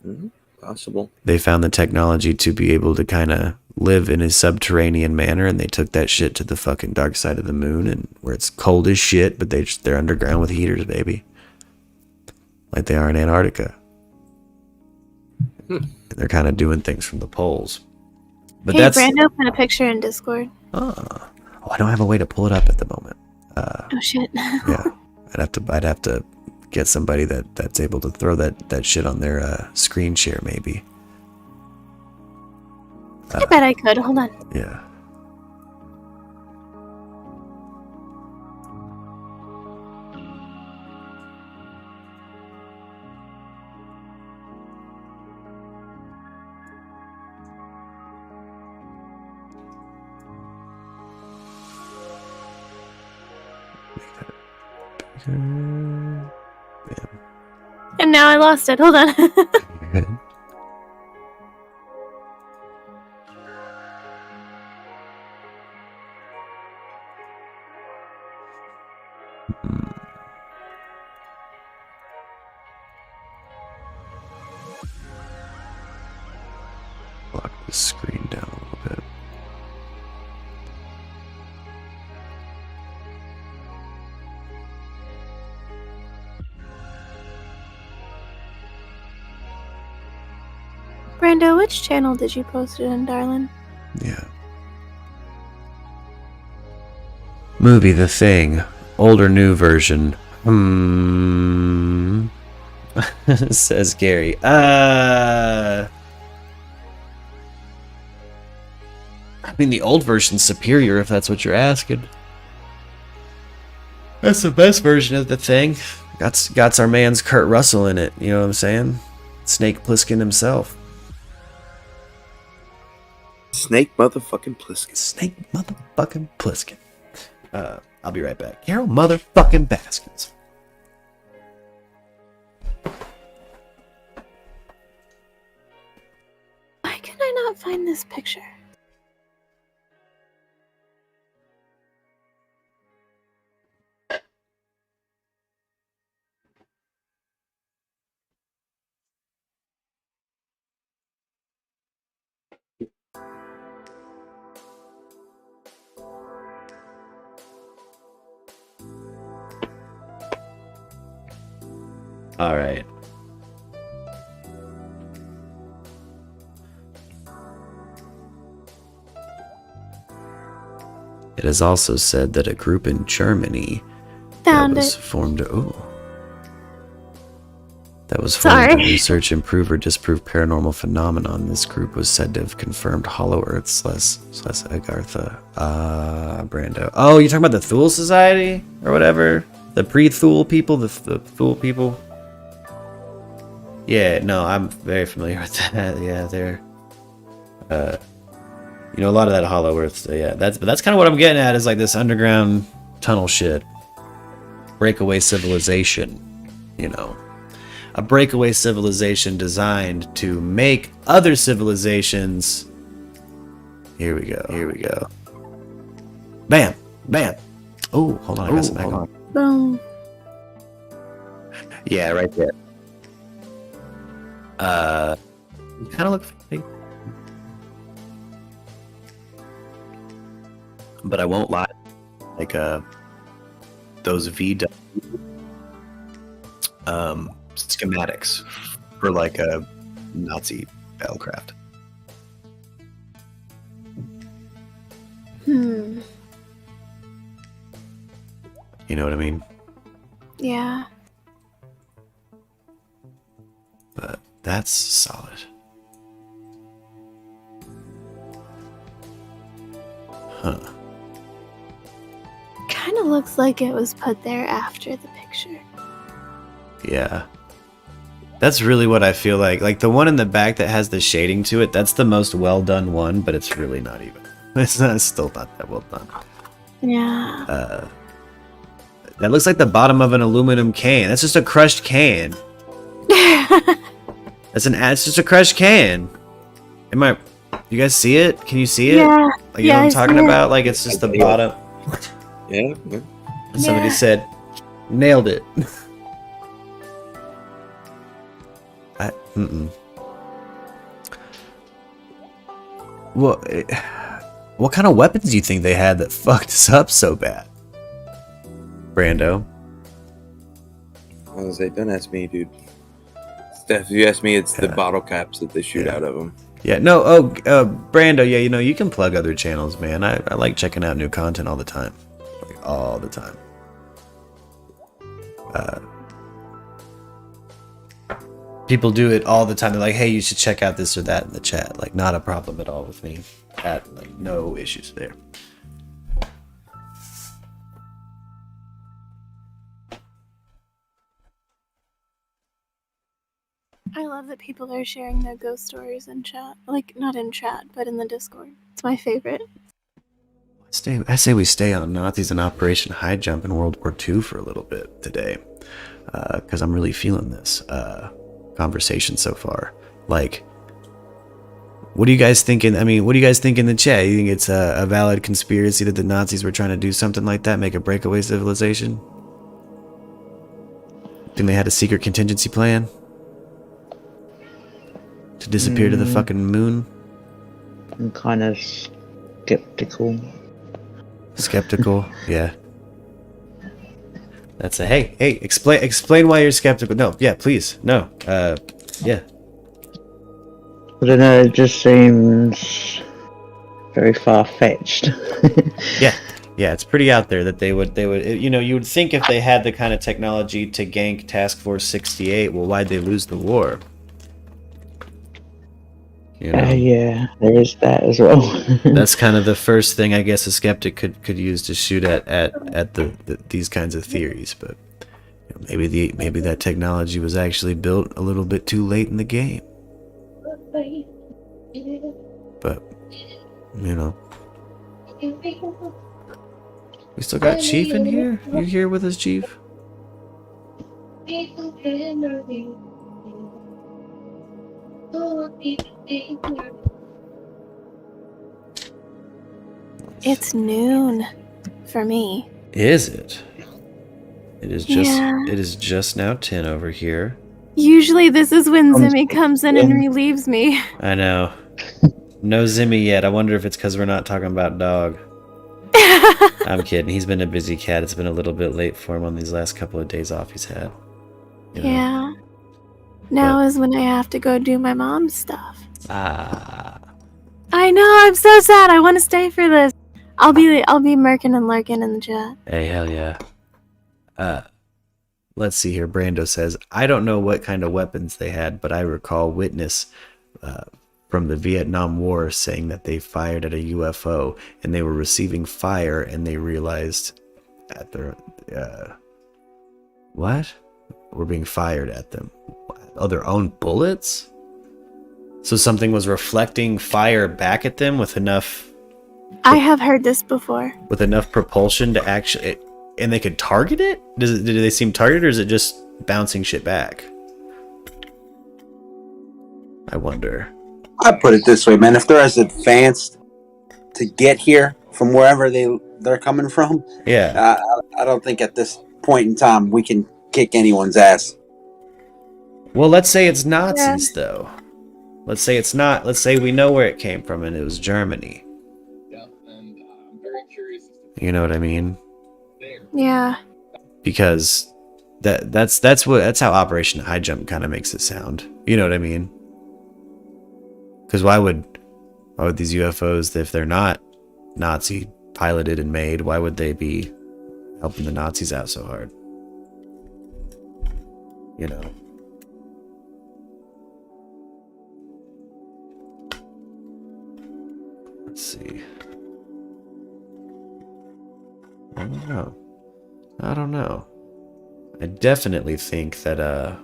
Mm-hmm. Possible. They found the technology to be able to kind of live in a subterranean manner, and they took that shit to the fucking dark side of the moon, and where it's cold as shit, but they're underground with heaters, baby, like they are in Antarctica. And they're kind of doing things from the poles. But hey, Brando, put a picture in Discord. Oh, I don't have a way to pull it up at the moment. Oh shit. Yeah, I'd have to get somebody that's able to throw that shit on their screen share, maybe. I bet I could. Hold on. Yeah. And now I lost it. Hold on. Good. Brando, which channel did you post it in, darling? Yeah. Movie The Thing. Old or new version? Says Gary. I mean, the old version's superior if that's what you're asking. That's the best version of The Thing. Got our man's Kurt Russell in it, you know what I'm saying? Snake Plissken himself. Snake motherfucking Plissken. Snake motherfucking Plissken. I'll be right back. Carol motherfucking Baskins. Why can I not find this picture? All right. It is also said that a group in Germany Found that was it. formed. That was formed to Sorry. research, improve, or disprove paranormal phenomenon. This group was said to have confirmed Hollow Earth slash Agartha. Brando. Oh, you're talking about the Thule Society or whatever? The pre-Thule people, the Thule people. Yeah, no, I'm very familiar with that. Yeah, they're, you know, a lot of that Hollow Earth. So yeah, that's kind of what I'm getting at is like this underground tunnel shit, breakaway civilization. You know, a breakaway civilization designed to make other civilizations. Here we go. Here we go. Bam, bam. Oh, hold on, I got some back on. Boom. Yeah, right there. You kind of look fake. But I won't lie. Like, those schematics for like a Nazi battlecraft. Hmm. You know what I mean? Yeah. But that's solid. Huh. Kind of looks like it was put there after the picture. Yeah. That's really what I feel like. Like the one in the back that has the shading to it, that's the most well done one, but it's really not even. It's still not that well done. Yeah. That looks like the bottom of an aluminum can. That's just a crushed can. It's just a crushed can. You guys see it? Can you see it? Yeah. Like, you know what I I'm talking see it. about? Like it's just the bottom. Yeah. Somebody Yeah. said, nailed it. What kind of weapons do you think they had that fucked us up so bad? Brando? I was gonna say, don't ask me, dude. Steph, if you ask me, it's the bottle caps that they shoot out of them. Yeah, no, Brando, yeah, you know, you can plug other channels, man. I like checking out new content all the time. Like, all the time. People do it all the time. They're like, hey, you should check out this or that in the chat. Like, not a problem at all with me. Like, no issues there. I love that people are sharing their ghost stories in chat. Like, not in chat, but in the Discord. It's my favorite. I say we stay on Nazis and Operation High Jump in World War II for a little bit today. Because I'm really feeling this conversation so far. Like, what are you guys thinking? I mean, what do you guys think in the chat? You think it's a valid conspiracy that the Nazis were trying to do something like that? Make a breakaway civilization? Think they had a secret contingency plan? To disappear to the fucking moon? I'm kind of skeptical. Skeptical? Yeah. That's a hey, explain why you're skeptical. No, yeah, please. No. Yeah. I don't know, it just seems very far-fetched. Yeah, it's pretty out there that they would, you would think if they had the kind of technology to gank Task Force 68, well, why'd they lose the war? You know, Yeah, there is that as well. that's kind of the first thing I guess a skeptic could use to shoot at these kinds of theories. But maybe that technology was actually built a little bit too late in the game. But we still got Chief in here. You here with us, Chief? It's noon for me. Is it? It is just. Yeah. It is just now 10 over here. Usually this is when Zimmy comes in and relieves me. I know. No Zimmy yet. I wonder if it's because we're not talking about dog. I'm kidding. He's been a busy cat. It's been a little bit late for him on these last couple of days off he's had. You know? Yeah. Now is when I have to go do my mom's stuff. Ah. I know, I'm so sad. I want to stay for this. I'll be murking and lurking in the chat. Hey, hell yeah. Let's see here. Brando says, I don't know what kind of weapons they had, but I recall witness from the Vietnam War saying that they fired at a UFO and they were receiving fire and they realized at their what? Were being fired at them. Oh, their own bullets? So something was reflecting fire back at them with enough I have heard this before. with enough propulsion to actually, and they could target it? Did they seem targeted, or is it just bouncing shit back? I wonder. I put it this way, man. If they're as advanced to get here from wherever they're coming from, Yeah. I don't think at this point in time we can kick anyone's ass. Well, let's say it's Nazis, though. Let's say it's not. Let's say we know where it came from, and it was Germany. You know what I mean? Yeah. Because that's how Operation High Jump kind of makes it sound. You know what I mean? Because why would these UFOs, if they're not Nazi piloted and made, why would they be helping the Nazis out so hard? You know. Let's see. I don't know. I definitely think that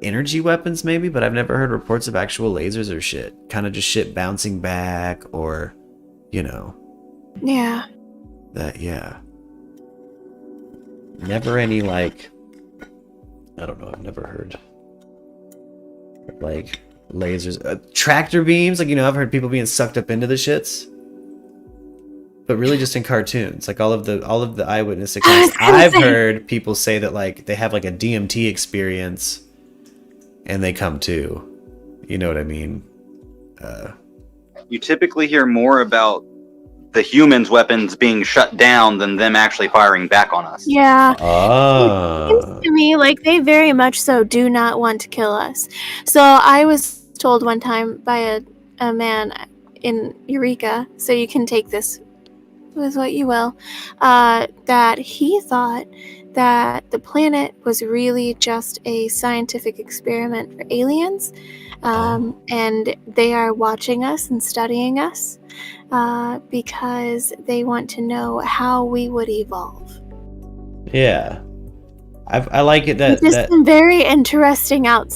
energy weapons maybe, but I've never heard reports of actual lasers or shit. Kind of just shit bouncing back, or Yeah. yeah. Never any I don't know, I've never heard lasers, tractor beams, I've heard people being sucked up into the shits. But really just in cartoons, all of the eyewitness accounts I've heard people say that they have a DMT experience and they come to. You know what I mean? You typically hear more about the humans' weapons being shut down than them actually firing back on us. Yeah. It Oh. seems to me like they very much so do not want to kill us. So I was told one time by a man in Eureka, so you can take this with what you will, that he thought that the planet was really just a scientific experiment for aliens, and they are watching us and studying us because they want to know how we would evolve. Yeah. I like it that Just some very interesting out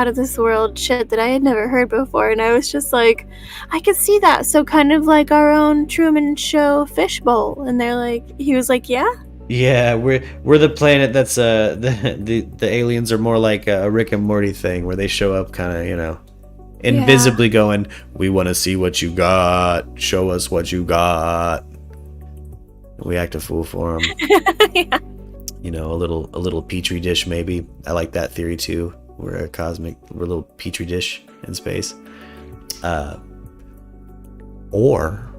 of this world shit that I had never heard before, and I was just like, I could see that. So kind of like our own Truman Show fishbowl, and he was like, yeah. Yeah, we're the planet that's the aliens are more like a Rick and Morty thing where they show up kind of invisibly going, we want to see what you got, show us what you got. We act a fool for them. Yeah. A little petri dish maybe. I like that theory too. We're a little petri dish in space. Or,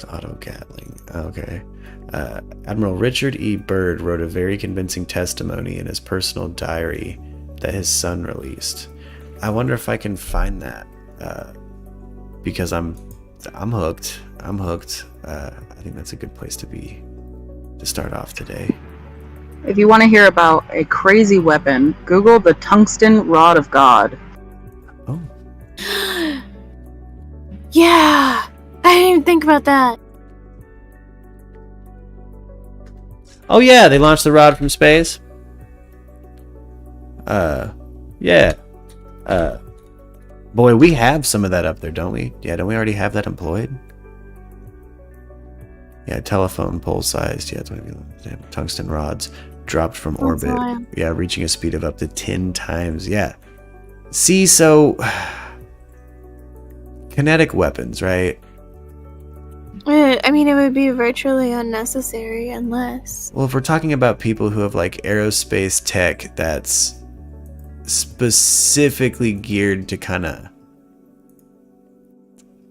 Auto Gatling. Okay. Admiral Richard E. Byrd wrote a very convincing testimony in his personal diary that his son released. I wonder if I can find that, because I'm hooked. I'm hooked. I think that's a good place to start off today. If you want to hear about a crazy weapon, Google the tungsten rod of God. Oh. Yeah! I didn't even think about that. Oh yeah, they launched the rod from space. Yeah. Boy, we have some of that up there, don't we? Yeah, don't we already have that employed? Yeah, telephone pole sized. Yeah, tungsten rods dropped from orbit. Wild. Yeah, reaching a speed of up to 10 times. Yeah. See, so kinetic weapons, right? I mean, it would be virtually unnecessary unless... Well, if we're talking about people who have like aerospace tech that's specifically geared to kind of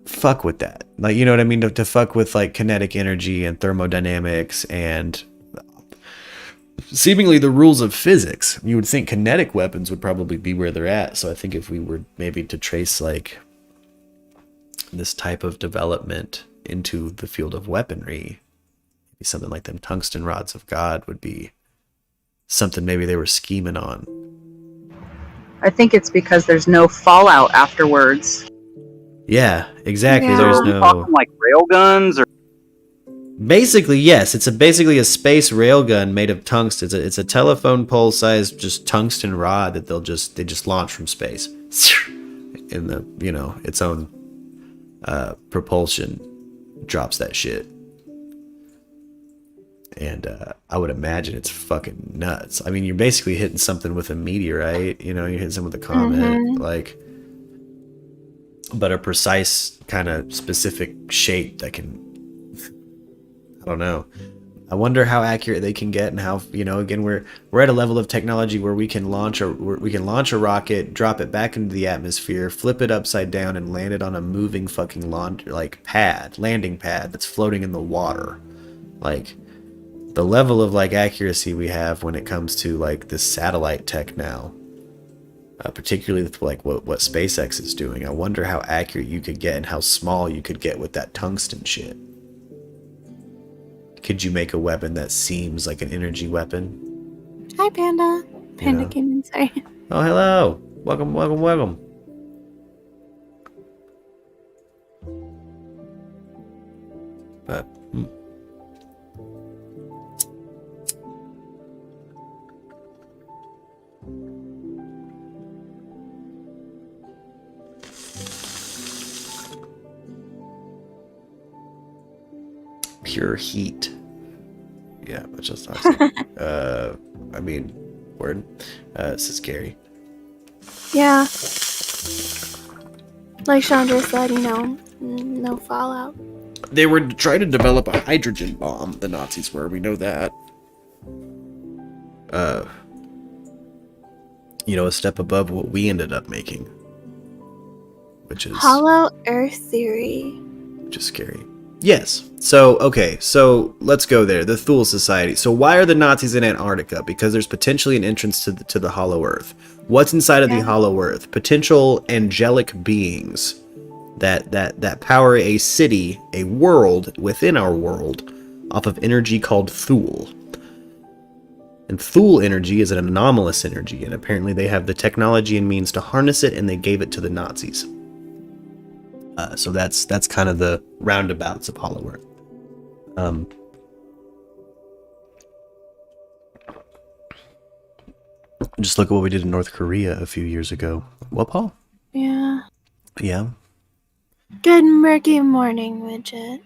fuck with that, like, you know what I mean, to fuck with like kinetic energy and thermodynamics and seemingly the rules of physics, you would think kinetic weapons would probably be where they're at. So I think if we were maybe to trace like this type of development into the field of weaponry, maybe something like them tungsten rods of God would be something maybe they were scheming on. I think it's because there's no fallout afterwards. Yeah, exactly. Yeah. There's So, no... talking like rail guns, or Basically, yes. It's basically a space railgun made of tungsten. It's a telephone pole sized just tungsten rod that they just launch from space in the, you know, its own propulsion drops that shit. And I would imagine it's fucking nuts. I mean, you're basically hitting something with a meteorite, you know, you're hitting something with a comet, like, but a precise kind of specific shape that can, I don't know. I wonder how accurate they can get, and how, you know, again, we're at a level of technology where we can launch a rocket, drop it back into the atmosphere, flip it upside down, and land it on a moving fucking landing pad that's floating in the water. Like, the level of like accuracy we have when it comes to like this satellite tech now, particularly with like what SpaceX is doing. I wonder how accurate you could get and how small you could get with that tungsten shit. Could you make a weapon that seems like an energy weapon? Hi, Panda. Panda came in, sorry. Oh, hello. Welcome, welcome, welcome. But, pure heat. Yeah, but just toxic. I mean, word. This is scary. Yeah. Like Chandra said, you know, no fallout. They were trying to develop a hydrogen bomb, the Nazis were, we know that. You know, a step above what we ended up making. Which is... Hollow Earth theory. Which is scary. Yes. So, okay. So, let's go there. The Thule Society. So, why are the Nazis in Antarctica? Because there's potentially an entrance to the Hollow Earth. What's inside of the Hollow Earth? Potential angelic beings that power a city, a world within our world, off of energy called Thule. And Thule energy is an anomalous energy, and apparently they have the technology and means to harness it, and they gave it to the Nazis. So that's kind of the roundabouts of Hollow Earth. Just look at what we did in North Korea a few years ago. What, Paul? Yeah. Yeah. Good murky morning, Widget.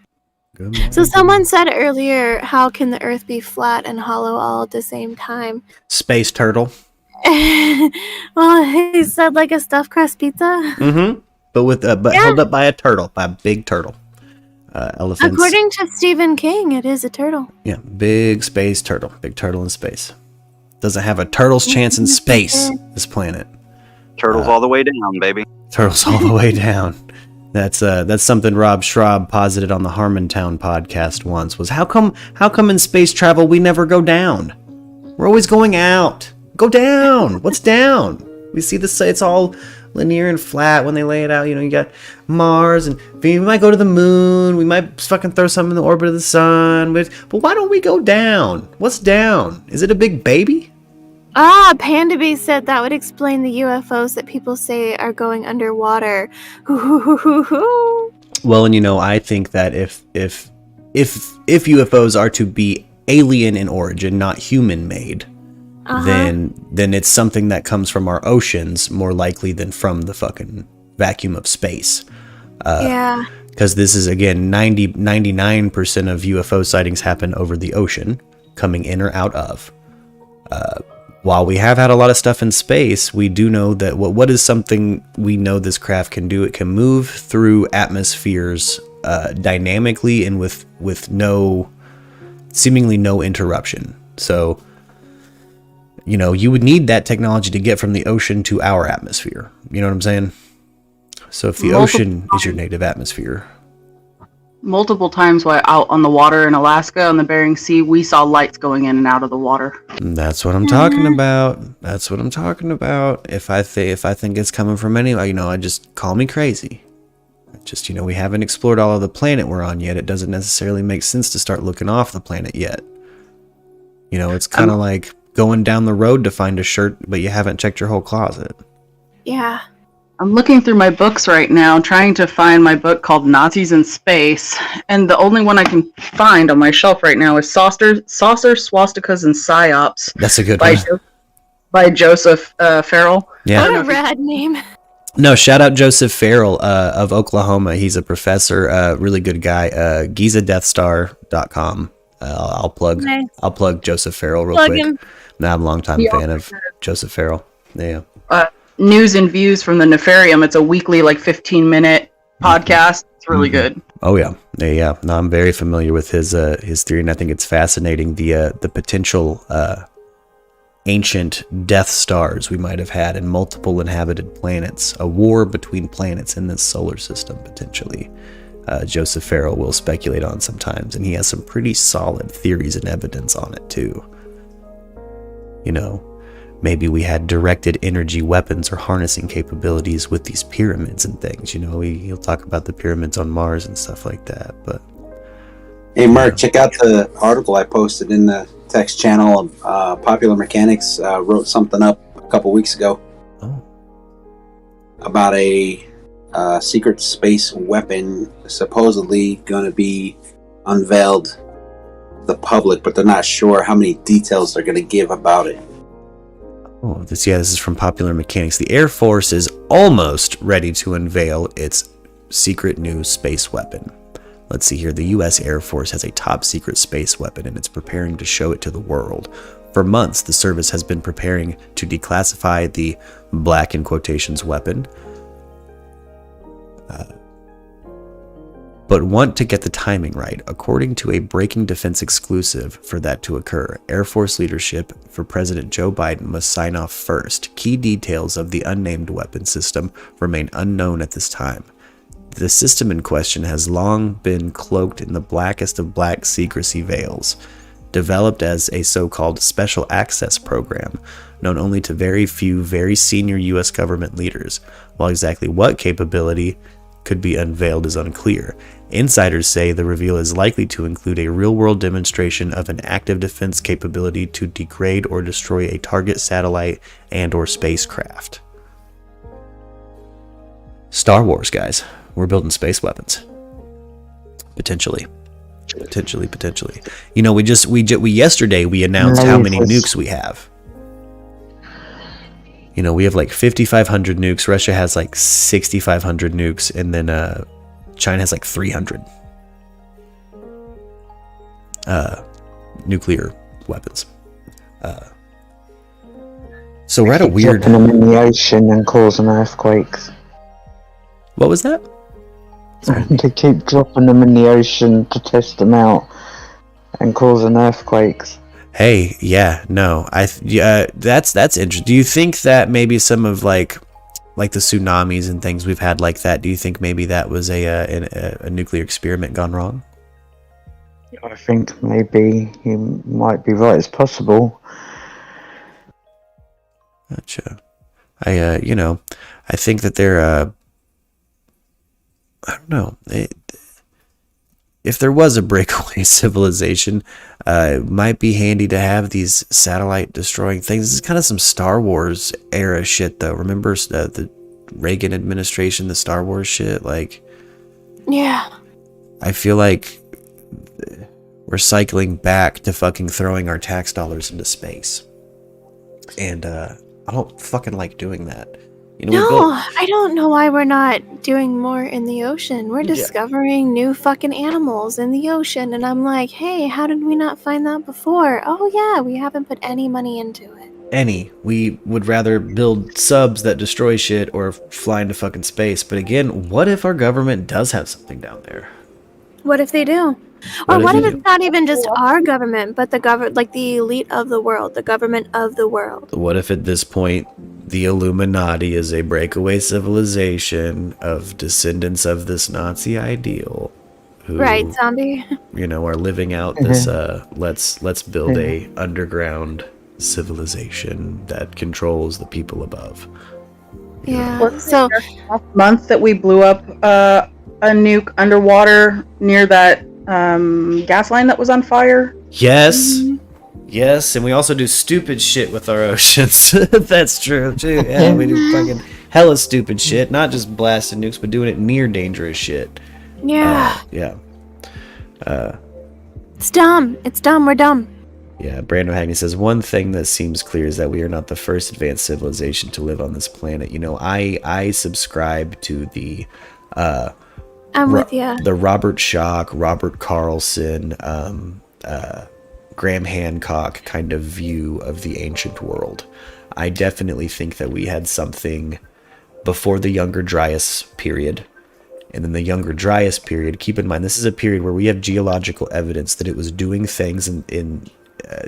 Good morning. So someone said earlier, how can the Earth be flat and hollow all at the same time? Space turtle. Well, he said like a stuffed crust pizza. Mm-hmm. But held up by a turtle, by a big turtle. Elephants. According to Stephen King, it is a turtle. Yeah, big space turtle. Big turtle in space. Doesn't have a turtle's chance in space, this planet. turtles all the way down, baby. Turtles all the way down. That's something Rob Schraub posited on the Harmontown podcast once. Was how come in space travel we never go down? We're always going out. Go down. What's down? We see this. It's all linear and flat when they lay it out. You got Mars, and we might go to the moon. We might fucking throw something in the orbit of the sun. But why don't we go down? What's down? Is it a big baby? Panda Bee said that would explain the UFOs that people say are going underwater. Well, and I think that if UFOs are to be alien in origin, not human made, then it's something that comes from our oceans more likely than from the fucking vacuum of space. Yeah. Because this is, again, 99% of UFO sightings happen over the ocean, coming in or out of. While we have had a lot of stuff in space, we do know that what is something we know this craft can do? It can move through atmospheres dynamically and with seemingly no interruption. So, you would need that technology to get from the ocean to our atmosphere. You know what I'm saying? So if the ocean is your native atmosphere. Multiple times while out on the water in Alaska on the Bering Sea, we saw lights going in and out of the water. That's what I'm talking about. That's what I'm talking about. If I think it's coming from anywhere, I just call me crazy. Just, we haven't explored all of the planet we're on yet. It doesn't necessarily make sense to start looking off the planet yet. It's kind of like going down the road to find a shirt, but you haven't checked your whole closet. Yeah. I'm looking through my books right now, trying to find my book called Nazis in Space, and the only one I can find on my shelf right now is Saucer, Swastikas, and Psyops. That's a good one. By Joseph Farrell. Yeah. What a rad name. No, shout out Joseph Farrell of Oklahoma. He's a professor, really good guy. GizaDeathStar.com. I'll plug Joseph Farrell real quick. Him. I'm a longtime fan of Joseph Farrell. Yeah. News and Views from the Nefarium. It's a weekly, 15-minute podcast. It's really good. Oh yeah. Yeah. No, I'm very familiar with his theory, and I think it's fascinating the potential ancient Death Stars we might have had in multiple inhabited planets, a war between planets in this solar system potentially. Joseph Farrell will speculate on sometimes, and he has some pretty solid theories and evidence on it too. Maybe we had directed energy weapons or harnessing capabilities with these pyramids and things. He'll talk about the pyramids on Mars and stuff like that. But hey, Mark, check out the article I posted in the text channel. Popular Mechanics wrote something up a couple weeks ago about a secret space weapon supposedly going to be unveiled to the public, but they're not sure how many details they're going to give about it. Oh, this is from Popular Mechanics. The Air Force is almost ready to unveil its secret new space weapon. Let's see here. The U.S. Air Force has a top secret space weapon, and it's preparing to show it to the world. For months, the service has been preparing to declassify the black in quotations weapon, but want to get the timing right. According to a Breaking Defense exclusive, for that to occur, Air Force leadership for President Joe Biden must sign off first. Key details of the unnamed weapon system remain unknown at this time. The system in question has long been cloaked in the blackest of black secrecy veils, developed as a so-called special access program, known only to very few very senior U.S. government leaders, while exactly what capability could be unveiled is unclear. Insiders say the reveal is likely to include a real-world demonstration of an active defense capability to degrade or destroy a target satellite and or spacecraft. Star Wars, guys. We're building space weapons. Potentially. We yesterday we announced how many nukes we have. We have 5,500 nukes. Russia has 6,500 nukes, and then China has 300 nuclear weapons. So we're at a weird. Dropping them in the ocean and causing earthquakes. What was that? They keep dropping them in the ocean to test them out and causing earthquakes. Hey, yeah, no, that's interesting. Do you think that maybe some of like the tsunamis and things we've had like that, do you think maybe that was a nuclear experiment gone wrong? I think maybe you might be right. It's possible. Gotcha. I think that they're, I don't know. If there was a breakaway civilization, it might be handy to have these satellite destroying things. This is kind of some Star Wars era shit, though. Remember the Reagan administration, the Star Wars shit? Like, Yeah. I feel like we're cycling back to fucking throwing our tax dollars into space. And I don't fucking like doing that. You know, No, I don't know why we're not doing more in the ocean. We're discovering new fucking animals in the ocean, and I'm like, hey, how did we not find that before? Oh yeah, we haven't put any money into it. We would rather build subs that destroy shit or fly into fucking space. But again, what if our government does have something down there? What if they do? Or what if it's not even just our government, but like the elite of the world, the government of the world? What if at this point the Illuminati is a breakaway civilization of descendants of this Nazi ideal, who, right, zombie? You know, are living out this let's build a underground civilization that controls the people above. Yeah. So last month that we blew up a nuke underwater near that gas line that was on fire. Yes. Yes, and we also do stupid shit with our oceans. That's true too. Yeah, we do fucking hella stupid shit. Not just blasting nukes, but doing it near dangerous shit. Yeah. Yeah. It's dumb. It's dumb. We're dumb. Yeah, Brando Hagney says, one thing that seems clear is that we are not the first advanced civilization to live on this planet. You know, I subscribe to the I'm with you. The Robert Schoch, Robert Carlson, Graham Hancock kind of view of the ancient world. I definitely think that we had something before the Younger Dryas period. And then the Younger Dryas period, keep in mind, this is a period where we have geological evidence that it was doing things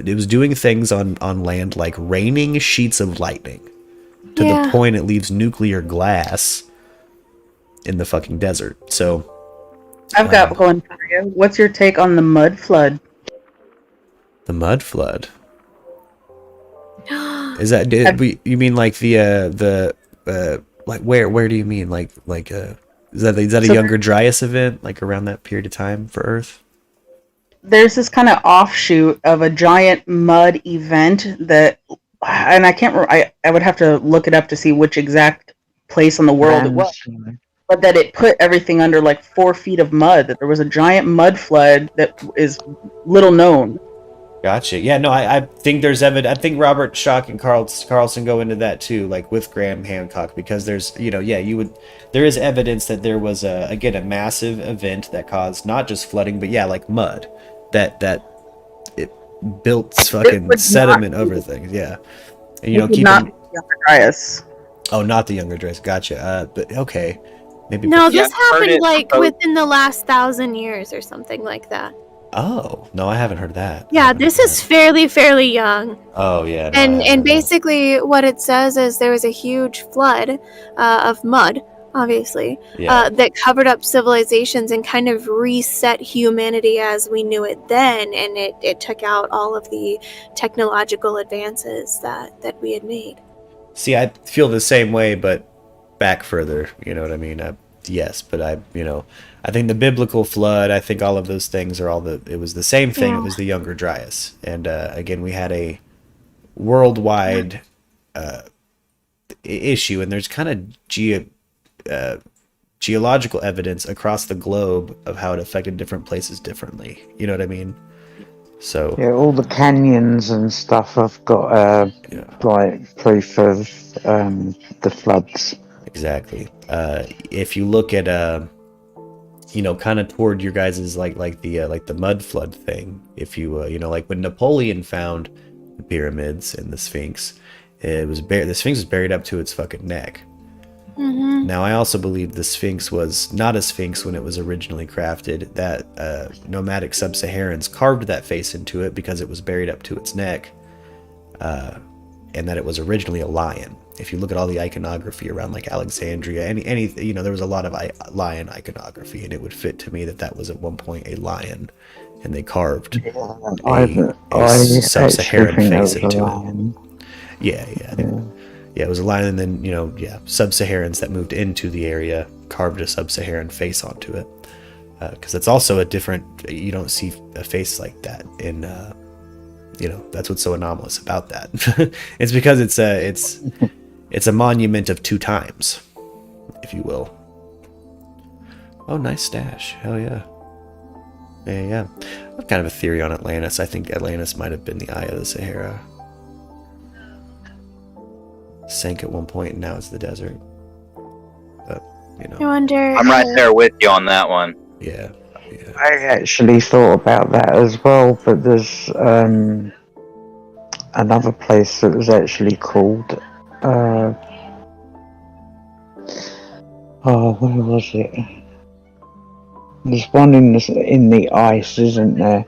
it was doing things on land like raining sheets of lightning to the point it leaves nuclear glass in the fucking desert. So I've got one for you. What's your take on the mud flood? The mud flood? Is that you mean like the like where do you mean like is that a Younger Dryas event like around that period of time for Earth? There's this kind of offshoot of a giant mud event that, and I can't remember, I would have to look it up to see which exact place in the world it was, but that it put everything under like 4 feet of mud, that there was a giant mud flood that is little known. Gotcha. Yeah, no, I think there's evidence. I think Robert Schoch and Carlson go into that too, like with Graham Hancock, because there's, there is evidence that there was a massive event that caused not just flooding, but like mud that it built fucking sediment over things. Yeah. And not the Younger Dryas. Oh, not the Younger Dryas. Gotcha. But okay. Maybe. No, this happened like within the last 1,000 years or something like that. Oh, no, I haven't heard that. Yeah, this is fairly young. Oh, yeah. No, and basically what it says is there was a huge flood of mud, obviously, that covered up civilizations and kind of reset humanity as we knew it then, and it took out all of the technological advances that we had made. See, I feel the same way, but back further, you know what I mean? Yes, but I think the biblical flood, I think all of those things are it was the same thing. Yeah. It was the Younger Dryas. And again, we had a worldwide issue, and there's kind of geological evidence across the globe of how it affected different places differently. You know what I mean? So yeah, all the canyons and stuff have got like proof of the floods. Exactly. If you look at kind of toward your guys's like the mud flood thing, if you like when Napoleon found the pyramids and the Sphinx, the Sphinx was buried up to its fucking neck. Mm-hmm. Now I also believe the Sphinx was not a Sphinx when it was originally crafted, that nomadic sub-Saharans carved that face into it because it was buried up to its neck, and that it was originally a lion. if you look at all the iconography around like Alexandria, any there was a lot of lion iconography, and it would fit to me that was at one point a lion, and they carved a sub-Saharan face into it. Yeah, it was a lion, and then sub-Saharans that moved into the area carved a sub-Saharan face onto it, because it's also a different. You don't see a face like that in. That's what's so anomalous about that. It's because it's a monument of two times, if you will. Oh, nice stash. Hell yeah. Yeah. I have kind of a theory on Atlantis. I think Atlantis might have been the Eye of the Sahara. Sank at one point, and now it's the desert. But, I wonder. I'm right there with you on that one. Yeah. I actually thought about that as well, but there's another place that was actually called where was it? There's one in the ice, isn't there?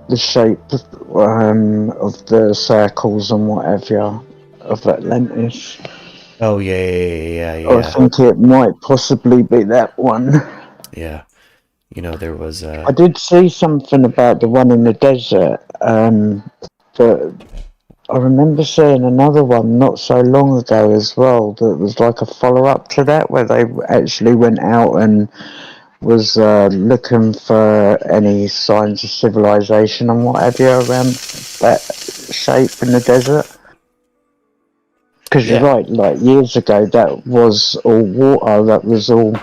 The shape of the circles and whatever of Atlantis. Oh yeah. I think it might possibly be that one. Yeah. There was. I did see something about the one in the desert, but I remember seeing another one not so long ago as well that was like a follow-up to that, where they actually went out and was looking for any signs of civilization and what have you around that shape in the desert. Because you're right, like years ago, that was all water. That was all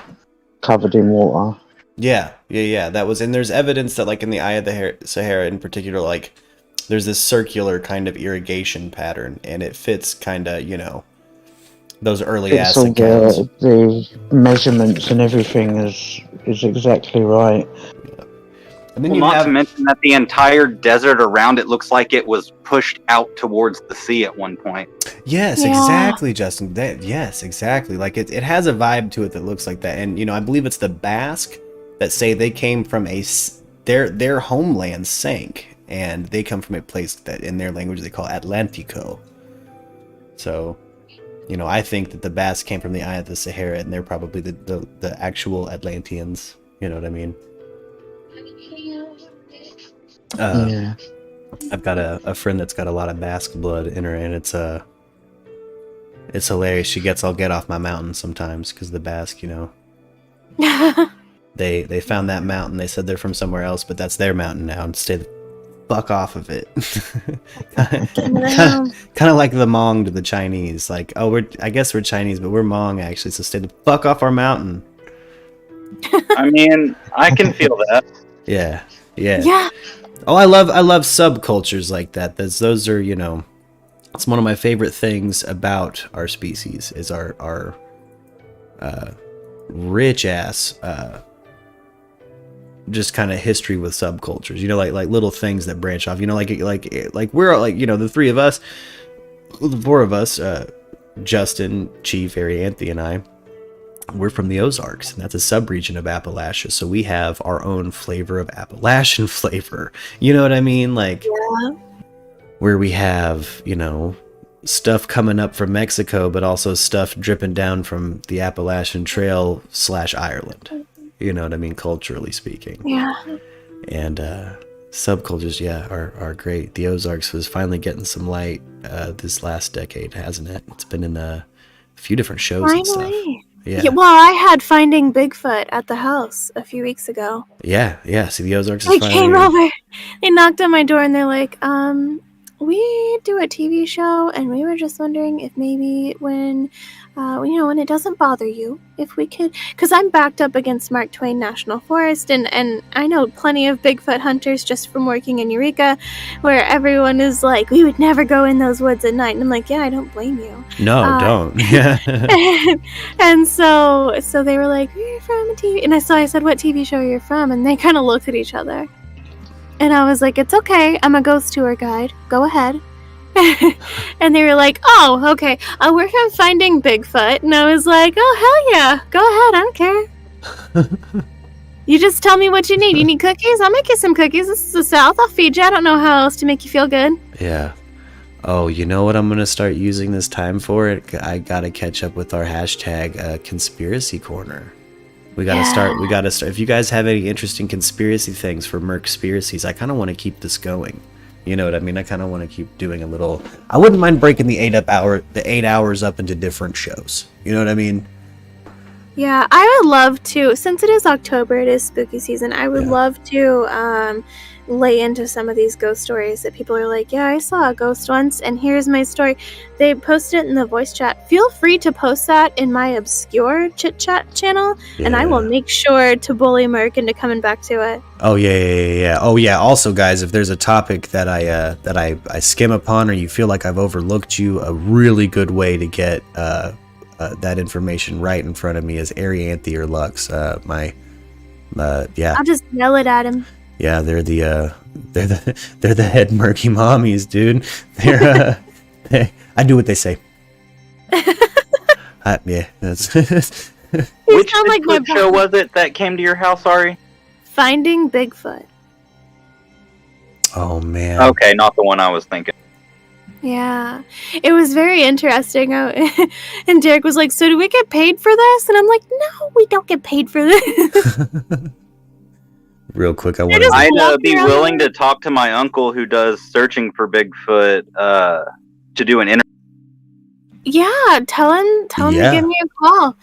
covered in water. Yeah. That was, and there's evidence that, like in the Eye of the Sahara in particular, like there's this circular kind of irrigation pattern, and it fits kind of, those early ass accounts. The measurements and everything is exactly right. And then Not to mention that the entire desert around it looks like it was pushed out towards the sea at one point. Yes, exactly, Justin. Yes, exactly. Like it has a vibe to it that looks like that. And I believe it's the Basque that say they came from their homeland sank, and they come from a place that in their language they call Atlantico. So, I think that the Basque came from the Eye of the Sahara, and they're probably the actual Atlanteans. You know what I mean? I've got a friend that's got a lot of Basque blood in her, and it's hilarious. She gets all get off my mountain sometimes because the Basque, they found that mountain. They said they're from somewhere else, but that's their mountain now, and stay the fuck off of it. kind of like the Hmong to the Chinese. Like, I guess we're Chinese, but we're Hmong actually, so stay the fuck off our mountain. I mean, I can feel that. Yeah. Oh, I love subcultures like that. Those are, it's one of my favorite things about our species is our rich ass just kind of history with subcultures. Like little things that branch off. Like we're like the three of us, the four of us, Justin, Chief, Arianthe, and I. We're from the Ozarks, and that's a sub-region of Appalachia, so we have our own flavor of Appalachian flavor. You know what I mean? Like, where we have, stuff coming up from Mexico, but also stuff dripping down from the Appalachian Trail / Ireland. You know what I mean? Culturally speaking. Yeah. And subcultures, are great. The Ozarks was finally getting some light this last decade, hasn't it? It's been in a few different shows and stuff. Yeah. Well, I had Finding Bigfoot at the house a few weeks ago. Yeah. See, the Ozarks is They finally... came over. They knocked on my door and they're like, we do a TV show, and we were just wondering if maybe when it doesn't bother you, if we could, because I'm backed up against Mark Twain National Forest, and I know plenty of Bigfoot hunters just from working in Eureka, where everyone is like, we would never go in those woods at night, and I'm like, yeah, I don't blame you. No, don't. Yeah. And so they were like, we're from a TV, and I said, what TV show are you from? And they kind of looked at each other. And I was like, it's okay. I'm a ghost tour guide. Go ahead. And they were like, oh, okay. We're from Finding Bigfoot. And I was like, oh, hell yeah. Go ahead. I don't care. You just tell me what you need. You need cookies? I'll make you some cookies. This is the South. I'll feed you. I don't know how else to make you feel good. Yeah. Oh, you know what I'm gonna start using this time for? I gotta catch up with our hashtag conspiracy corner. We gotta start. If you guys have any interesting conspiracy things for MURKspiracies, I kind of want to keep this going. You know what I mean? I kind of want to keep doing a little. I wouldn't mind breaking the 8 hours up into different shows. You know what I mean? Yeah, I would love to, since it is October, it is spooky season, I would love to lay into some of these ghost stories that people are like, yeah, I saw a ghost once, and here's my story. They posted it in the voice chat. Feel free to post that in my obscure chit-chat channel, and I will make sure to bully Murk into coming back to it. Oh, yeah. Oh, yeah. Also, guys, if there's a topic that I skim upon or you feel like I've overlooked you, a really good way to get that information right in front of me is Arianthe or Lux. I'll just yell it at him. Yeah, they're the head murky mommies, dude. I do what they say. That's. Which like my show was it that came to your house, Ari? Finding Bigfoot. Oh man. Okay, not the one I was thinking. Yeah, it was very interesting. And Derek was like, so do we get paid for this? And I'm like, no, we don't get paid for this. Real quick, I'd be willing to talk to my uncle who does searching for Bigfoot to do an interview. Yeah, tell him to give me a call.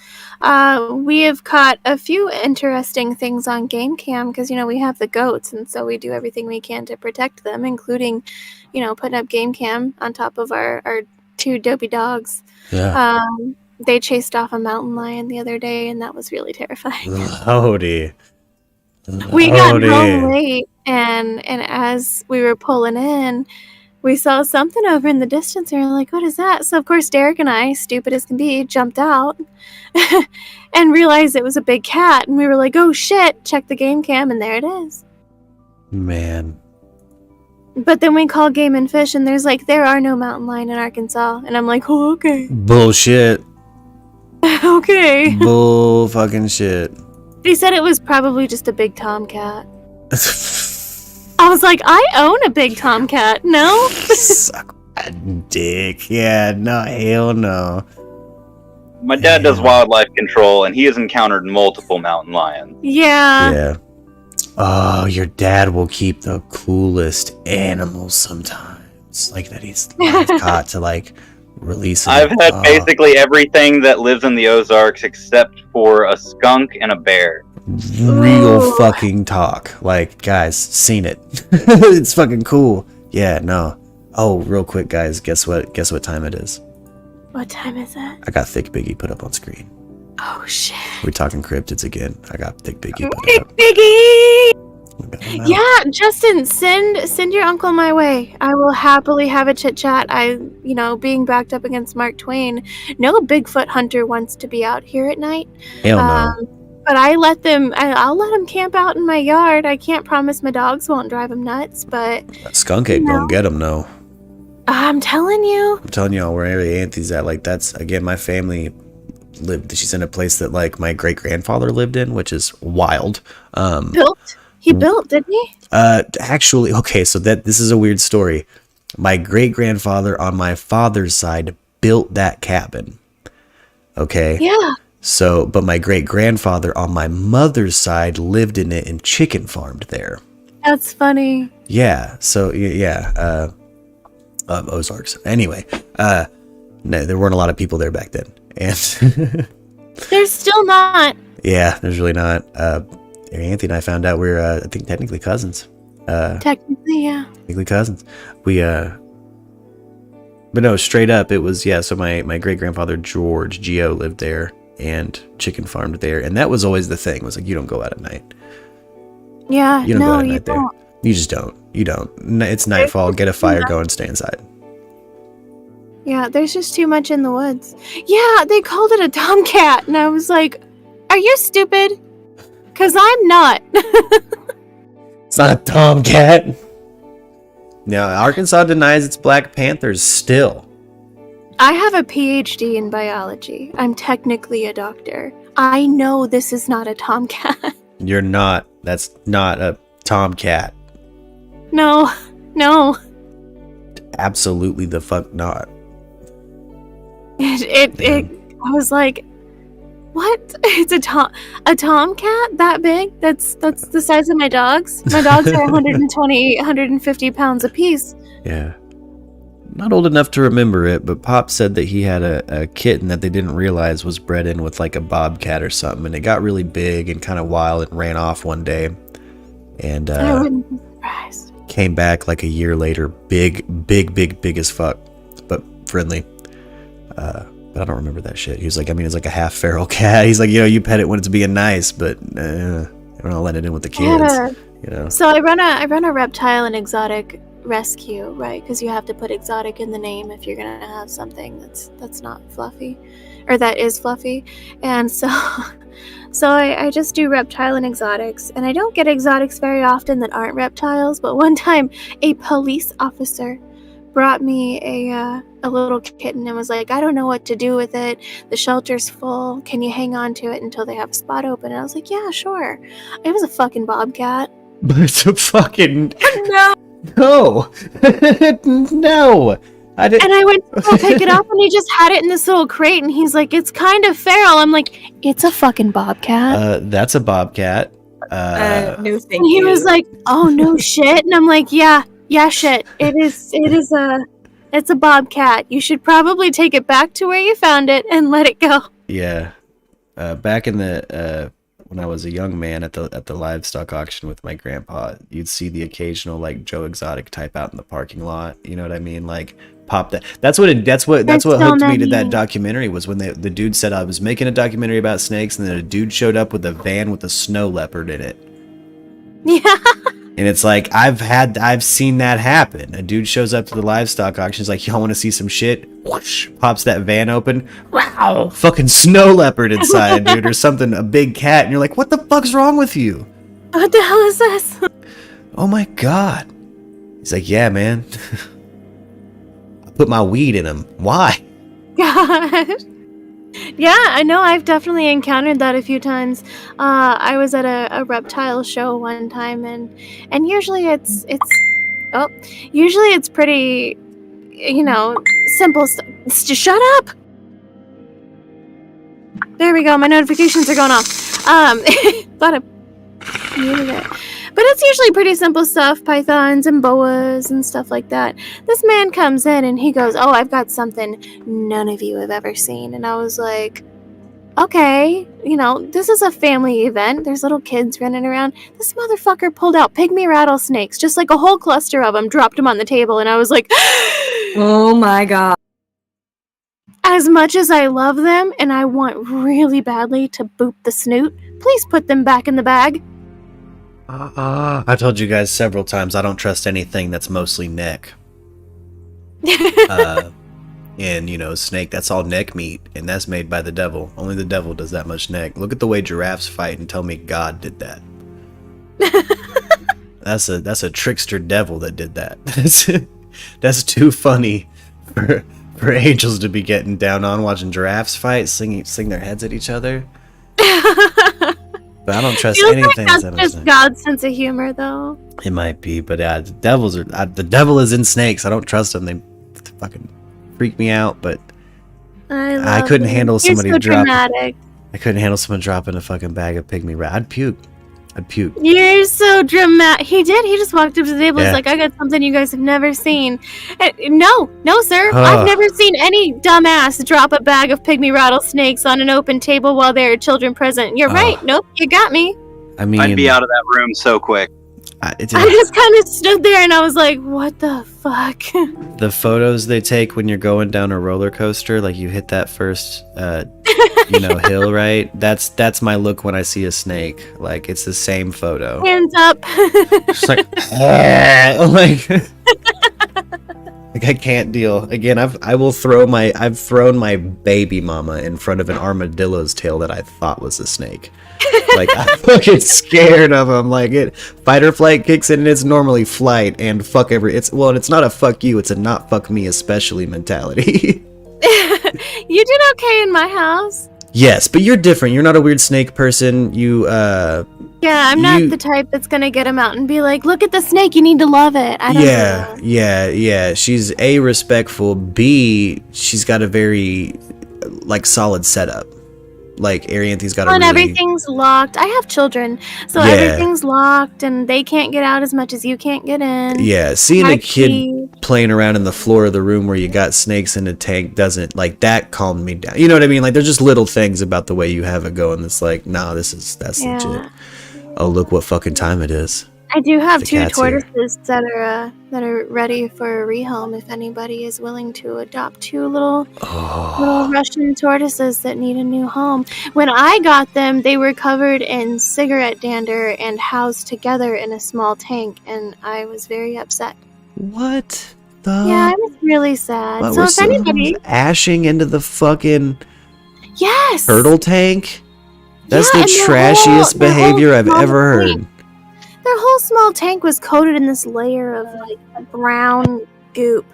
We have caught a few interesting things on game cam because, we have the goats, and so we do everything we can to protect them, including, putting up game cam on top of our two dopey dogs. Yeah. They chased off a mountain lion the other day, and that was really terrifying. Howdy. We got home late, and as we were pulling in, we saw something over in the distance, and we were like, what is that? So, of course, Derek and I, stupid as can be, jumped out and realized it was a big cat, and we were like, oh, shit, check the game cam, and there it is. Man. But then we called Game and Fish, and there are no mountain lion in Arkansas, and I'm like, oh, okay. Bullshit. Okay. Bull fucking shit. He said it was probably just a big tomcat. I was like, I own a big tomcat. No? Suck my dick. Yeah, no, hell no. My dad does wildlife control, and he has encountered multiple mountain lions. Yeah. Yeah. Oh, your dad will keep the coolest animals sometimes. Like that he's caught to release. I've had basically everything that lives in the Ozarks except for a skunk and a bear. Real fucking talk. Guys, seen it. It's fucking cool. Yeah, no. Oh, real quick, guys, guess what time it is? What time is it? I got Thick Biggie put up on screen. Oh shit. We're talking cryptids again. I got Thick Biggie put up. Biggie! Yeah, Justin, send your uncle my way. I will happily have a chit chat. Being backed up against Mark Twain, no Bigfoot hunter wants to be out here at night. Hell no. But I'll let them camp out in my yard. I can't promise my dogs won't drive them nuts, but That skunk ain't gonna get them, no. I'm telling you. I'm telling y'all, where Auntie's at, that's, again, my family lived, she's in a place that, my great-grandfather lived in, which is wild. He built, didn't he? Actually, okay, so this is a weird story. My great-grandfather on my father's side built that cabin. Okay? Yeah. So, but my great-grandfather on my mother's side lived in it and chicken farmed there. That's funny. Yeah, so, yeah, Ozarks. Anyway, no, there weren't a lot of people there back then. And there's still not. Yeah, there's really not. Anthony and I found out we're, I think, technically cousins. Technically, yeah. Technically cousins. But no, straight up, it was, so my great-grandfather, George, Geo, lived there and chicken farmed there. And that was always the thing, was you don't go out at night. Yeah, you don't go out at night there. You just don't. You don't. It's nightfall, get a fire going, stay inside. Yeah, there's just too much in the woods. Yeah, they called it a tomcat, and I was like, are you stupid? Because I'm not. It's not a tomcat. No, Arkansas denies its Black Panthers still. I have a PhD in biology. I'm technically a doctor. I know this is not a tomcat. You're not. That's not a tomcat. No. Absolutely the fuck not. I was like, what? It's a tomcat that big? That's the size of my dogs. My dogs are 120, 150 pounds apiece. Yeah. Not old enough to remember it, but Pop said that he had a kitten that they didn't realize was bred in with like a bobcat or something, and it got really big and kind of wild and ran off one day. And I wouldn't be surprised. came back like a year later, big as fuck, but friendly. But I don't remember that shit. He was like, I mean, it's like a half feral cat. He's like, you know, you pet it when it's being nice, but we're not letting it in with the kids. You know. So I run a reptile and exotic rescue, right? Because you have to put exotic in the name if you're gonna have something that's not fluffy, or that is fluffy. And so I just do reptile and exotics, and I don't get exotics very often that aren't reptiles. But one time, a police officer brought me a little kitten and was like, I don't know what to do with it. The shelter's full. Can you hang on to it until they have a spot open? And I was like, yeah, sure. It was a fucking bobcat. But it's a fucking No. no. No. I didn't. And I went to go pick it up, and he just had it in this little crate, and he's like, it's kind of feral. I'm like, it's a fucking bobcat. That's a bobcat. No, thank And he you. was like, oh, no shit. And I'm like, yeah, shit. It's a bobcat. You should probably take it back to where you found it and let it go. Yeah. Back in the when I was a young man at the livestock auction with my grandpa, you'd see the occasional like Joe Exotic type out in the parking lot. You know what I mean? Like pop that. That's what hooked me to that documentary, was when the dude said I was making a documentary about snakes, and then a dude showed up with a van with a snow leopard in it. Yeah. And it's like, I've seen that happen. A dude shows up to the livestock auction, he's like, y'all want to see some shit? Whoosh, pops that van open. Wow, fucking snow leopard inside, dude, or something, a big cat. And you're like, what the fuck's wrong with you? What the hell is this? Oh my God. He's like, yeah, man. I put my weed in him. Why? God. Yeah, I know. I've definitely encountered that a few times. I was at a reptile show one time, and usually it's pretty, simple stuff. Just shut up. There we go. My notifications are going off. Thought I muted it. But it's usually pretty simple stuff, pythons and boas and stuff like that. This man comes in and he goes, oh, I've got something none of you have ever seen. And I was like, okay, this is a family event. There's little kids running around. This motherfucker pulled out pygmy rattlesnakes, just like a whole cluster of them, dropped them on the table. And I was like, Oh my God. as much as I love them and I want really badly to boop the snoot, please put them back in the bag. I've told you guys several times, I don't trust anything that's mostly neck. And snake, that's all neck meat, and that's made by the devil. Only the devil does that much neck. Look at the way giraffes fight and tell me God did that. That's a trickster devil that did that. That's too funny for angels to be getting down on, watching giraffes fight, sing their heads at each other. But I don't trust anything that's that's just God's sense of humor, though. It might be, but the devil is in snakes. I don't trust them. They fucking freak me out. But I couldn't handle somebody dropping. I couldn't handle someone dropping a fucking bag of pygmy rat. I'd puke. You're so dramatic. He did. He just walked up to the table. He's like, I got something you guys have never seen. No, sir. I've never seen any dumbass drop a bag of pygmy rattlesnakes on an open table while there are children present. You're right. Nope, you got me. I mean, I'd be out of that room so quick. I just kind of stood there and I was like, what the fuck? The photos they take when you're going down a roller coaster, like you hit that first hill, right? That's my look when I see a snake. Like, it's the same photo. Hands up. Just like I can't deal. Again, I've thrown my baby mama in front of an armadillo's tail that I thought was a snake. Like, I'm fucking scared of them. Like, fight or flight kicks in, and it's normally flight and fuck it's not a fuck you, it's a not fuck me especially mentality. You did okay in my house. Yes, but you're different. You're not a weird snake person. You Yeah, Yeah, I'm not the type that's gonna get him out and be like, "Look at the snake, you need to love it." I don't do that. Yeah. She's A, respectful. B, she's got a very like solid setup. Like Arianthi's got a And really... everything's locked. I have children, so everything's locked, and they can't get out as much as you can't get in. Yeah, seeing a kid playing around in the floor of the room where you got snakes in a tank doesn't, like, that calmed me down. You know what I mean? Like, there's just little things about the way you have it going that's like, nah, that's legit. Oh, look what fucking time it is. I do have The 2 cat's here. tortoises that are ready for a rehome if anybody is willing to adopt 2 little Russian tortoises that need a new home. When I got them, they were covered in cigarette dander and housed together in a small tank, and I was very upset. What the? Yeah, I was really sad. What, So we're if anybody, ashing into the fucking yes, turtle tank? That's Yeah, the and trashiest their whole behavior I've small ever tank. heard. Their whole small tank was coated in this layer of like brown goop.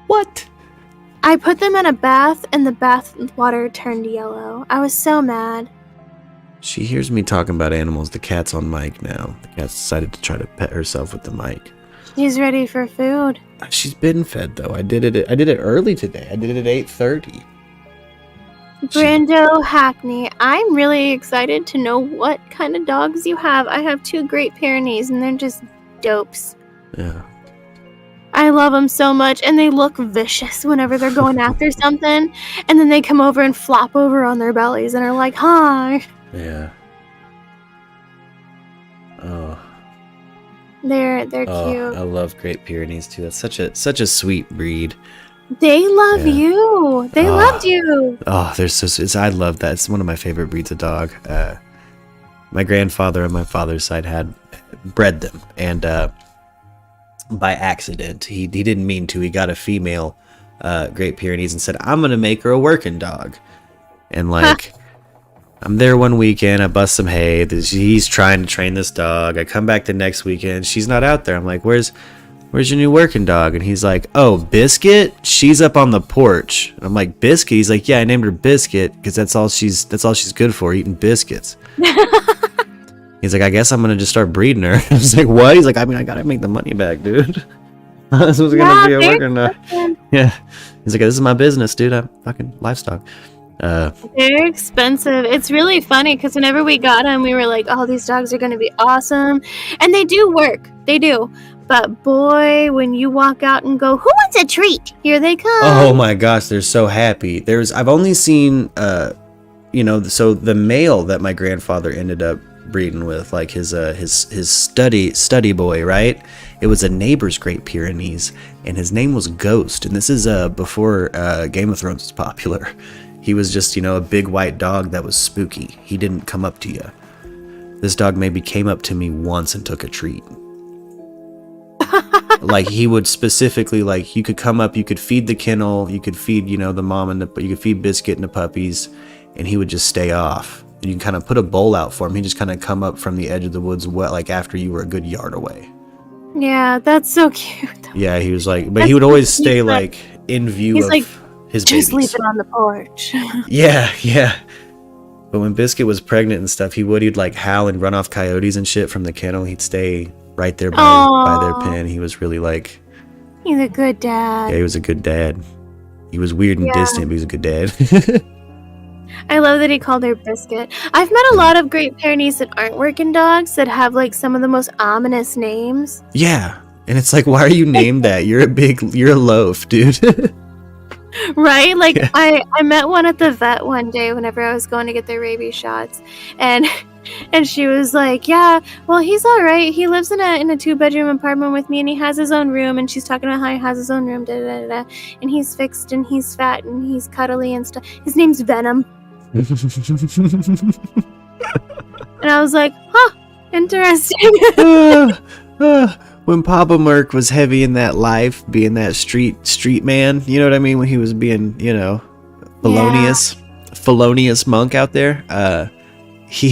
What? I put them in a bath, and the bath water turned yellow. I was so mad. She hears me talking about animals. The cat's on mic now. The cat's decided to try to pet herself with the mic. She's ready for food. She's been fed though. I did it early today. I did it at 8:30. Brando Hackney, I'm really excited to know what kind of dogs you have. I have 2 Great Pyrenees, and they're just dopes. Yeah. I love them so much, and they look vicious whenever they're going after something, and then they come over and flop over on their bellies and are like, "Hi." Yeah. Oh. They're Oh, cute. I love Great Pyrenees too. That's such a sweet breed. They love Yeah. you. They loved you. Oh, they're I love that. It's one of my favorite breeds of dog. My grandfather on my father's side had bred them, and by accident, he didn't mean to. He got a female Great Pyrenees and said, "I'm gonna make her a working dog." And like, I'm there one weekend, I bust some hay. He's trying to train this dog. I come back the next weekend, she's not out there. I'm like, "Where's your new working dog?" And he's like, "Oh, Biscuit? She's up on the porch." And I'm like, "Biscuit?" He's like, "Yeah, I named her Biscuit because that's all she's good for, eating biscuits." He's like, "I guess I'm gonna just start breeding her." I was like, "What?" He's like, "I mean, I gotta make the money back, dude." This was gonna be a working dog. Yeah. He's like, "This is my business, dude. I'm fucking livestock." They're expensive. It's really funny because whenever we got them, we were like, "Oh, these dogs are going to be awesome." And they do work. They do. But boy, when you walk out and go, "Who wants a treat?" Here they come. Oh my gosh, they're so happy. I've only seen so the male that my grandfather ended up breeding with, like his study boy, right? It was a neighbor's Great Pyrenees, and his name was Ghost. And this is before Game of Thrones was popular. He was just, a big white dog that was spooky. He didn't come up to you. This dog maybe came up to me once and took a treat. Like, he would specifically, like, you could come up, you could feed the kennel, you could feed, the mom, you could feed Biscuit and the puppies, and he would just stay off. And you can kind of put a bowl out for him. He just kind of come up from the edge of the woods, like, after you were a good yard away. Yeah, that's so cute. Yeah, he was like, but he would always stay, like, in view of like, his just babies. leave it on the porch. Yeah. But when Biscuit was pregnant and stuff, he'd like howl and run off coyotes and shit from the kennel. He'd stay right there by their pen. He was really like... He's a good dad. Yeah, he was a good dad. He was weird and distant, but he was a good dad. I love that he called her Biscuit. I've met a lot of Great Pyrenees that aren't working dogs that have like some of the most ominous names. Yeah. And it's like, why are you named that? You're a loaf, dude. Right? Like, yeah. I met one at the vet one day whenever I was going to get their rabies shots, and she was like, "Yeah, well, he's all right. He lives in a 2-bedroom apartment with me, and he has his own room." And she's talking about how he has his own room, and he's fixed, and he's fat, and he's cuddly and stuff. His name's Venom. And I was like, "Huh, interesting." When Papa Murk was heavy in that life, being that street man, you know what I mean? When he was being, felonious monk out there, he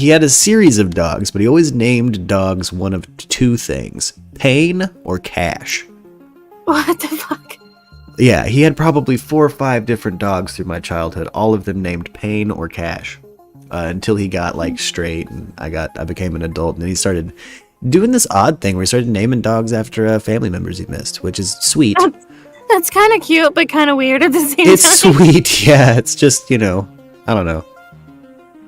had a series of dogs, but he always named dogs one of 2 things: pain or cash. What the fuck? Yeah, he had probably 4 or 5 different dogs through my childhood, all of them named Pain or Cash. until he got like straight, and I became an adult, and then he started doing this odd thing where he started naming dogs after family members he missed, which is sweet. That's kind of cute, but kind of weird at the same time. It's sweet, yeah. It's just, I don't know.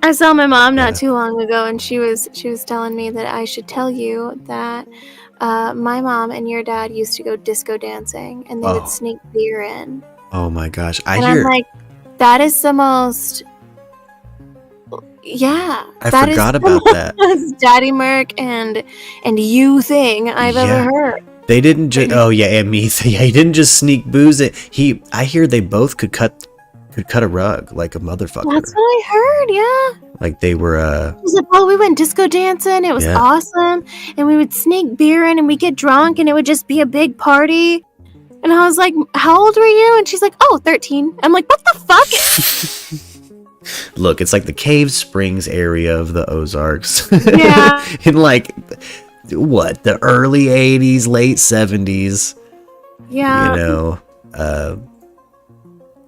I saw my mom not too long ago, and she was telling me that I should tell you that my mom and your dad used to go disco dancing, and they would sneak beer in. Oh my gosh, I'm like, that is the most. Yeah, I forgot about that. Daddy Murk and you thing I've ever heard. They didn't just. Oh yeah, and me. Yeah, he didn't just sneak booze in. I hear they both could cut a rug like a motherfucker. That's what I heard. Yeah. Like they were. He said, "Oh, we went disco dancing. It was awesome, and we would sneak beer in, and we get drunk, and it would just be a big party." And I was like, "How old were you?" And she's like, "Oh, 13." I'm like, "What the fuck?" Look, it's like the Cave Springs area of the Ozarks. Yeah. In like. What, the early 80s, late 70s? Yeah.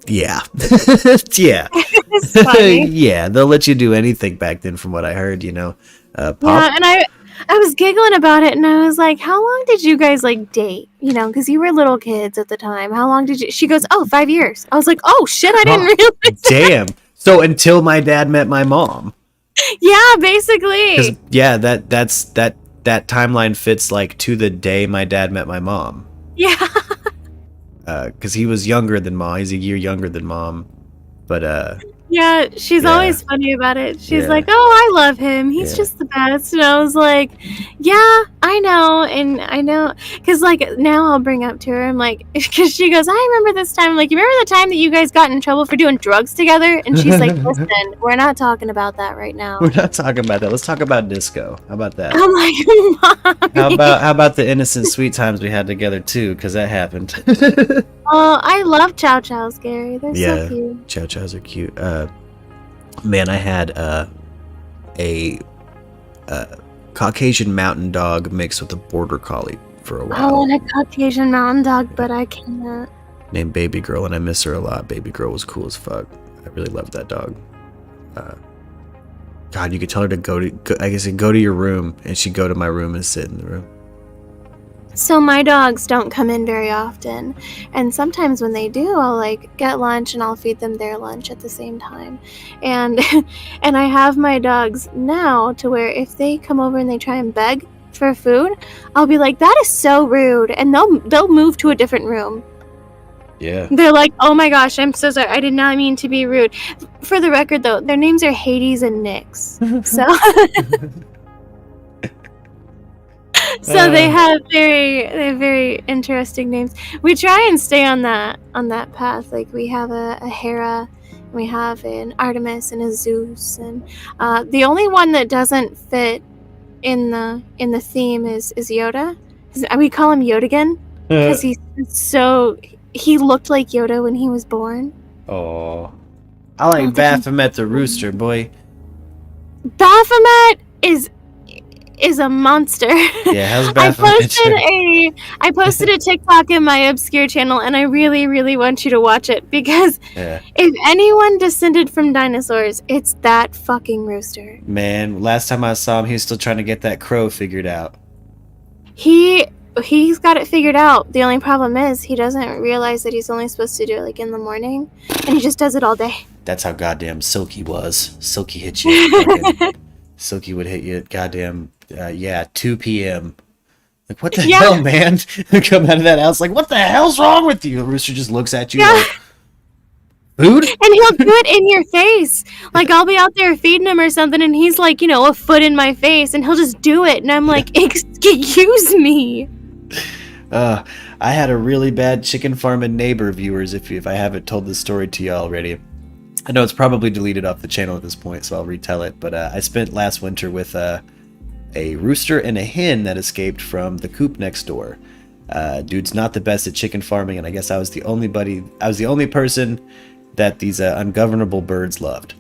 Yeah. Yeah. It's funny. Yeah, they'll let you do anything back then from what I heard, Yeah, and I was giggling about it, and I was like, how long did you guys, like, date? Because you were little kids at the time. How long did you... She goes, 5 years. I was like, oh, shit, I didn't realize Damn. So until my dad met my mom. Yeah, basically. Yeah, that timeline fits like to the day my dad met my mom. Yeah. Because he was younger than mom. He's a year younger than mom. But yeah, she's always funny about it. She's like, "Oh, I love him. He's just the best." And I was like, "Yeah, I know." And I know, because like now I'll bring up to her, I'm like, because she goes, "I remember this time." I'm like, "You remember the time that you guys got in trouble for doing drugs together?" And she's like, "Listen, we're not talking about that right now. We're not talking about that. Let's talk about disco. How about that?" I'm like, "Mommy." How about the innocent sweet times we had together too? Because that happened. Oh, I love Chow Chows, Gary. They're so cute. Chow Chows are cute. Man, I had a Caucasian mountain dog mixed with a border collie for a while. I want a Caucasian mountain dog, but I can't. Named Baby Girl, and I miss her a lot. Baby Girl was cool as fuck. I really loved that dog. God, you could tell her to go to your room, and she'd go to my room and sit in the room. So my dogs don't come in very often, and sometimes when they do, I'll like get lunch and I'll feed them their lunch at the same time. And and I have my dogs now to where if they come over and they try and beg for food, I'll be like, "That is so rude," and they'll move to a different room. Yeah. They're like, "Oh my gosh, I'm so sorry. I did not mean to be rude." For the record though, their names are Hades and Nyx. So So they have very interesting names. We try and stay on that path. Like we have a Hera, we have an Artemis and a Zeus, and the only one that doesn't fit in the theme is Yoda. We call him Yodagan because he looked like Yoda when he was born. Oh, I like Baphomet the rooster, boy. Baphomet is a monster. Yeah, how's Baphomet? I posted a TikTok in my obscure channel, and I really, really want you to watch it because if anyone descended from dinosaurs, it's that fucking rooster. Man, last time I saw him, he was still trying to get that crow figured out. He's got it figured out. The only problem is he doesn't realize that he's only supposed to do it like in the morning, and he just does it all day. That's how goddamn Silky was. Silky hit you. Silky would hit you at goddamn 2 p.m. Like, what the hell, man? Come out of that house like, what the hell's wrong with you? The rooster just looks at you like, food? And he'll do it in your face. Like, I'll be out there feeding him or something, and he's like, a foot in my face, and he'll just do it. And I'm like, excuse me. I had a really bad chicken farming neighbor, viewers, if I haven't told this story to you already. I know it's probably deleted off the channel at this point, so I'll retell it. But I spent last winter with a rooster and a hen that escaped from the coop next door. Dude's not the best at chicken farming, and I guess I was the only person that these ungovernable birds loved.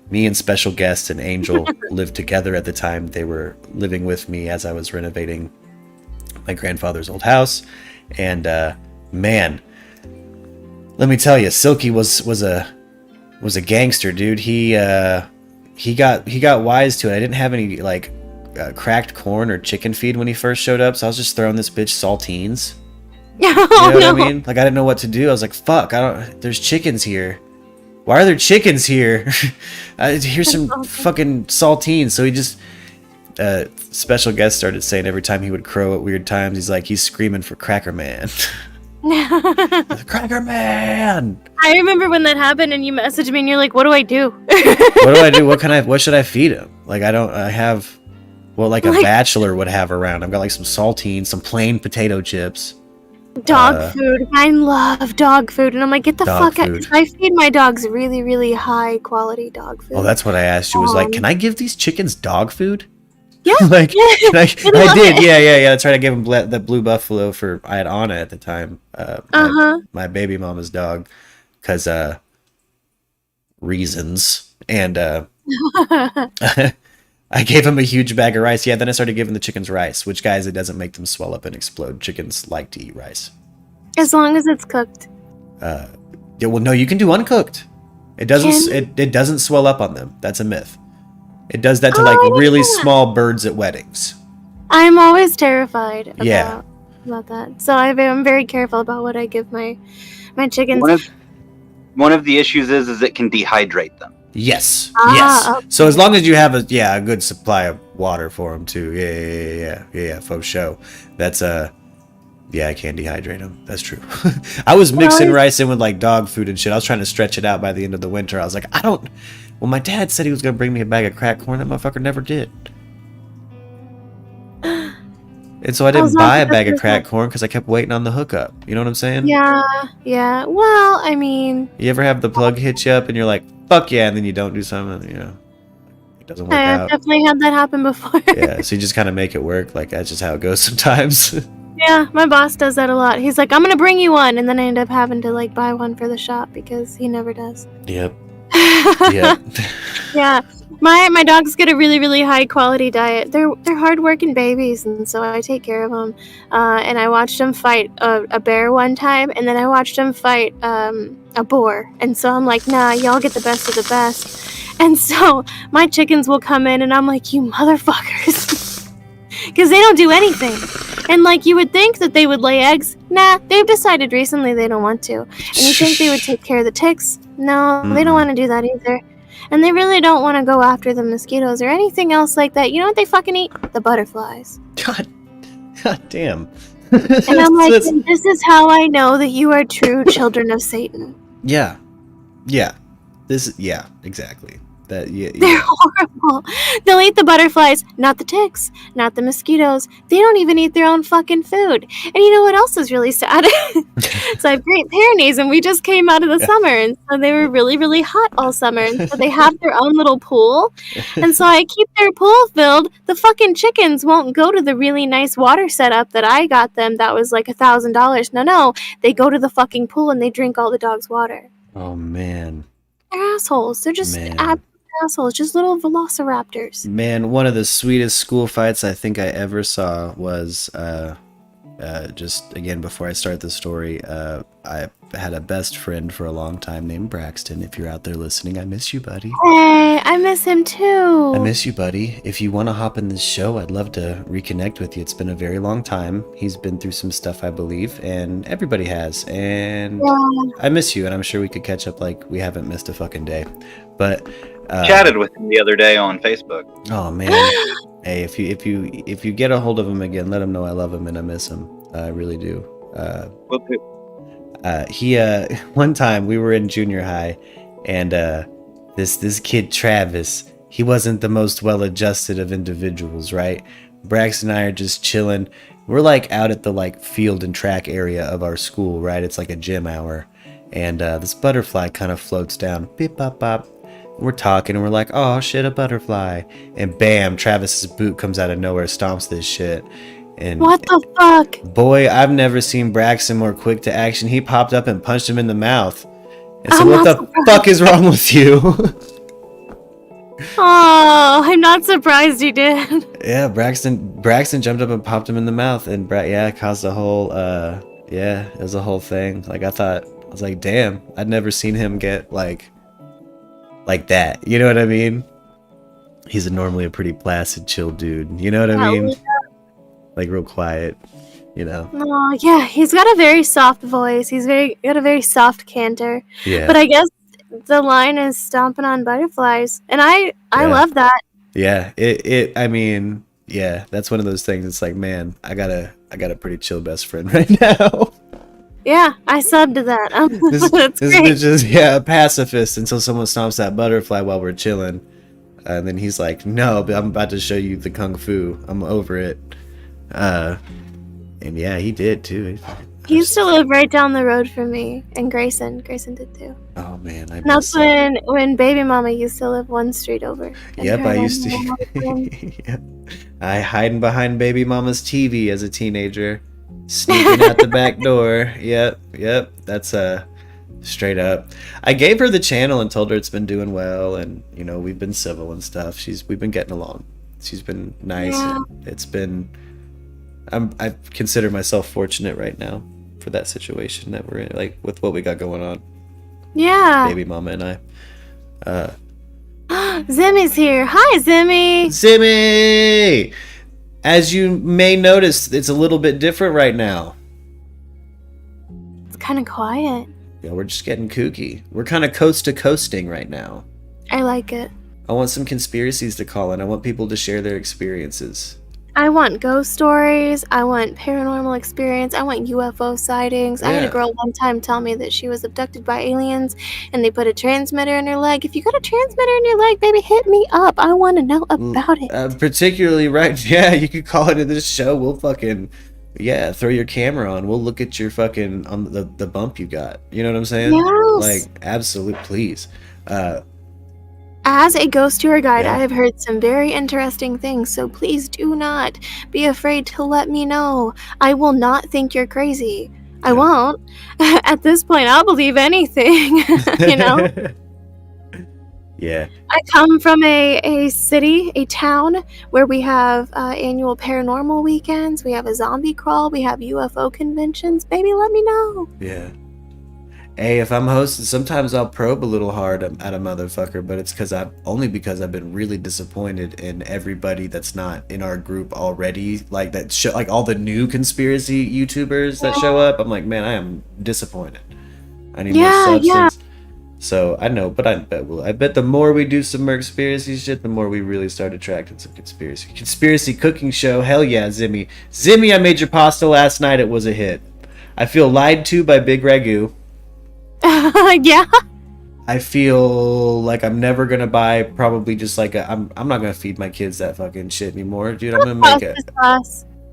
Me and special guest and Angel lived together at the time. They were living with me as I was renovating my grandfather's old house, and man, let me tell you, Silky was a gangster, dude. He he got wise to it. I didn't have any like cracked corn or chicken feed when he first showed up, so I was just throwing this bitch saltines. You know what I mean? Like I didn't know what to do. I was like, "Fuck! There's chickens here. Why are there chickens here? Here's some fucking saltines." So he just special guest started saying every time he would crow at weird times, he's screaming for Cracker Man. Cracker Man. I remember when that happened, and you messaged me, and you're like, "What do I do? What do I do? What should I feed him? Like I have, well, like a bachelor would have around. I've got like some saltines, some plain potato chips." Dog food. I love dog food, and I'm like, get the fuck out. I feed my dogs really, really high quality dog food. Oh, that's what I asked you. Was like, can I give these chickens dog food? Yeah, like I did. Yeah. That's right. I gave him the blue buffalo I had Anna at the time. My baby mama's dog, because reasons, and I gave him a huge bag of rice. Yeah, then I started giving the chickens rice, which, guys, it doesn't make them swell up and explode. Chickens like to eat rice. As long as it's cooked. Yeah, well, no, you can do uncooked. It doesn't. It doesn't swell up on them. That's a myth. It does that to like really small birds at weddings. I'm always terrified about that. So I'm very careful about what I give my chickens. One of the issues is it can dehydrate them. Yes. Yes. Okay. So as long as you have a good supply of water for them too. Yeah. For show. That's I can't dehydrate them. That's true. I was mixing rice in with like dog food and shit. I was trying to stretch it out by the end of the winter. I was like, well, my dad said he was gonna bring me a bag of cracked corn. That motherfucker never did. And so I didn't buy a bag of cracked corn because I kept waiting on the hookup. You know what I'm saying? Yeah. Well, I mean, you ever have the plug hit you up and you're like, fuck yeah, and then you don't do something, it doesn't work out. I've definitely had that happen before. Yeah, so you just kind of make it work. Like, that's just how it goes sometimes. Yeah, my boss does that a lot. He's like, I'm gonna bring you one, and then I end up having to like buy one for the shop because he never does. Yep. Yeah. My dogs get a really, really high quality diet. They're hardworking babies, and so I take care of them. And I watched them fight a bear one time, and then I watched them fight a boar. And so I'm like, nah, y'all get the best of the best. And so my chickens will come in, and I'm like, you motherfuckers, because they don't do anything. And like you would think that they would lay eggs. Nah, they've decided recently they don't want to. And you think they would take care of the ticks? No, they don't want to do that either. And they really don't want to go after the mosquitoes or anything else like that. You know what they fucking eat? The butterflies. God damn. And I'm like, this is how I know that you are true children of Satan. Yeah. Exactly. They're horrible. They'll eat the butterflies, not the ticks, not the mosquitoes. They don't even eat their own fucking food. And you know what else is really sad? So I have Great Pyrenees, and we just came out of the summer, and so they were really, really hot all summer. And so they have their own little pool. And so I keep their pool filled. The fucking chickens won't go to the really nice water setup that I got them that was like $1,000. No. They go to the fucking pool and they drink all the dog's water. Oh, man. They're assholes. They're just assholes, just little velociraptors. Man, one of the sweetest school fights I think I ever saw was just again before I start the story. I had a best friend for a long time named Braxton. If you're out there listening, I miss you, buddy. Hey, I miss him too. I miss you, buddy. If you want to hop in this show, I'd love to reconnect with you. It's been a very long time. He's been through some stuff, I believe, and everybody has. And I miss you, and I'm sure we could catch up like we haven't missed a fucking day. But chatted with him the other day on Facebook. Oh man. Hey, if you get a hold of him again, let him know I love him and I miss him. I really do. Will do. He one time we were in junior high, and this kid Travis, he wasn't the most well-adjusted of individuals, right? Braxton and I are just chilling. We're like out at the like field and track area of our school, right? It's like a gym hour, and this butterfly kind of floats down, beep bop bop. We're talking and we're like, oh shit, a butterfly, and bam, Travis's boot comes out of nowhere, stomps this shit. And what the fuck? Boy, I've never seen Braxton more quick to action. He popped up and punched him in the mouth. And so what the fuck is wrong with you? Oh, I'm not surprised you did. Yeah, Braxton jumped up and popped him in the mouth, and it caused a whole it was a whole thing. Like I was like, damn, I'd never seen him get like that. You know what I mean? He's normally a pretty placid, chill dude. You know what I mean? Like real quiet. You know. Oh yeah, he's got a very soft voice. Got a very soft canter. Yeah. But I guess the line is stomping on butterflies, and I Yeah. love that. Yeah. I mean, yeah, that's one of those things. It's like, man, I got a pretty chill best friend right now. Yeah, I subbed to that. That's This great. bitch is a pacifist until someone stomps that butterfly while we're chilling, and then he's like, "No, but I'm about to show you the kung fu. I'm over it." And yeah, he did too. He used to live right down the road from me, and Grayson did too. Oh man, I And that's miss when baby mama used to live one street over. And Yep, her I and used my mom were friends. to. Yep. I hiding behind baby mama's TV as a teenager, sneaking out the back door. Yep. That's straight up. I gave her the channel and told her it's been doing well, and you know we've been civil and stuff. We've been getting along. She's been nice. Yeah. And it's been. I consider myself fortunate right now for that situation that we're in, like with what we got going on. Yeah. Baby mama and I. Zimmy's here. Hi, Zimmy. Zimmy! As you may notice, it's a little bit different right now. It's kind of quiet. Yeah, we're just getting kooky. We're kind of coast to coasting right now. I like it. I want some conspiracies to call in. I want people to share their experiences. I want ghost stories. I want paranormal experience. I want UFO sightings. I had a Yeah. girl one time tell me that she was abducted by aliens and they put a transmitter in her leg. If you got a transmitter in your leg, baby, hit me up. I want to know about it. Particularly right, yeah, you could call into this show. We'll fucking, yeah, throw your camera on. We'll look at your fucking, on the bump you got. You know what I'm saying? Yes. Like, absolute, please. As a ghost tour guide, Yeah. I have heard some very interesting things, so please do not be afraid to let me know. I will not think you're crazy. I won't. At this point, I'll believe anything, you know? Yeah. I come from a city, a town, where we have annual paranormal weekends, we have a zombie crawl, we have UFO conventions. Baby, let me know. Yeah. Hey, if I'm hosting, sometimes I'll probe a little hard at a motherfucker, but it's because I've been really disappointed in everybody that's not in our group already. Like like all the new conspiracy YouTubers that show up. I'm like, man, I am disappointed. I need more substance. Yeah. So I know, but I bet the more we do some MURKspiracies shit, the more we really start attracting some conspiracy cooking show. Hell yeah, Zimmy. I made your pasta last night. It was a hit. I feel lied to by Big Ragu. Yeah. I feel like I'm never gonna buy probably just like I'm not gonna feed my kids that fucking shit anymore, dude. I'm gonna make it.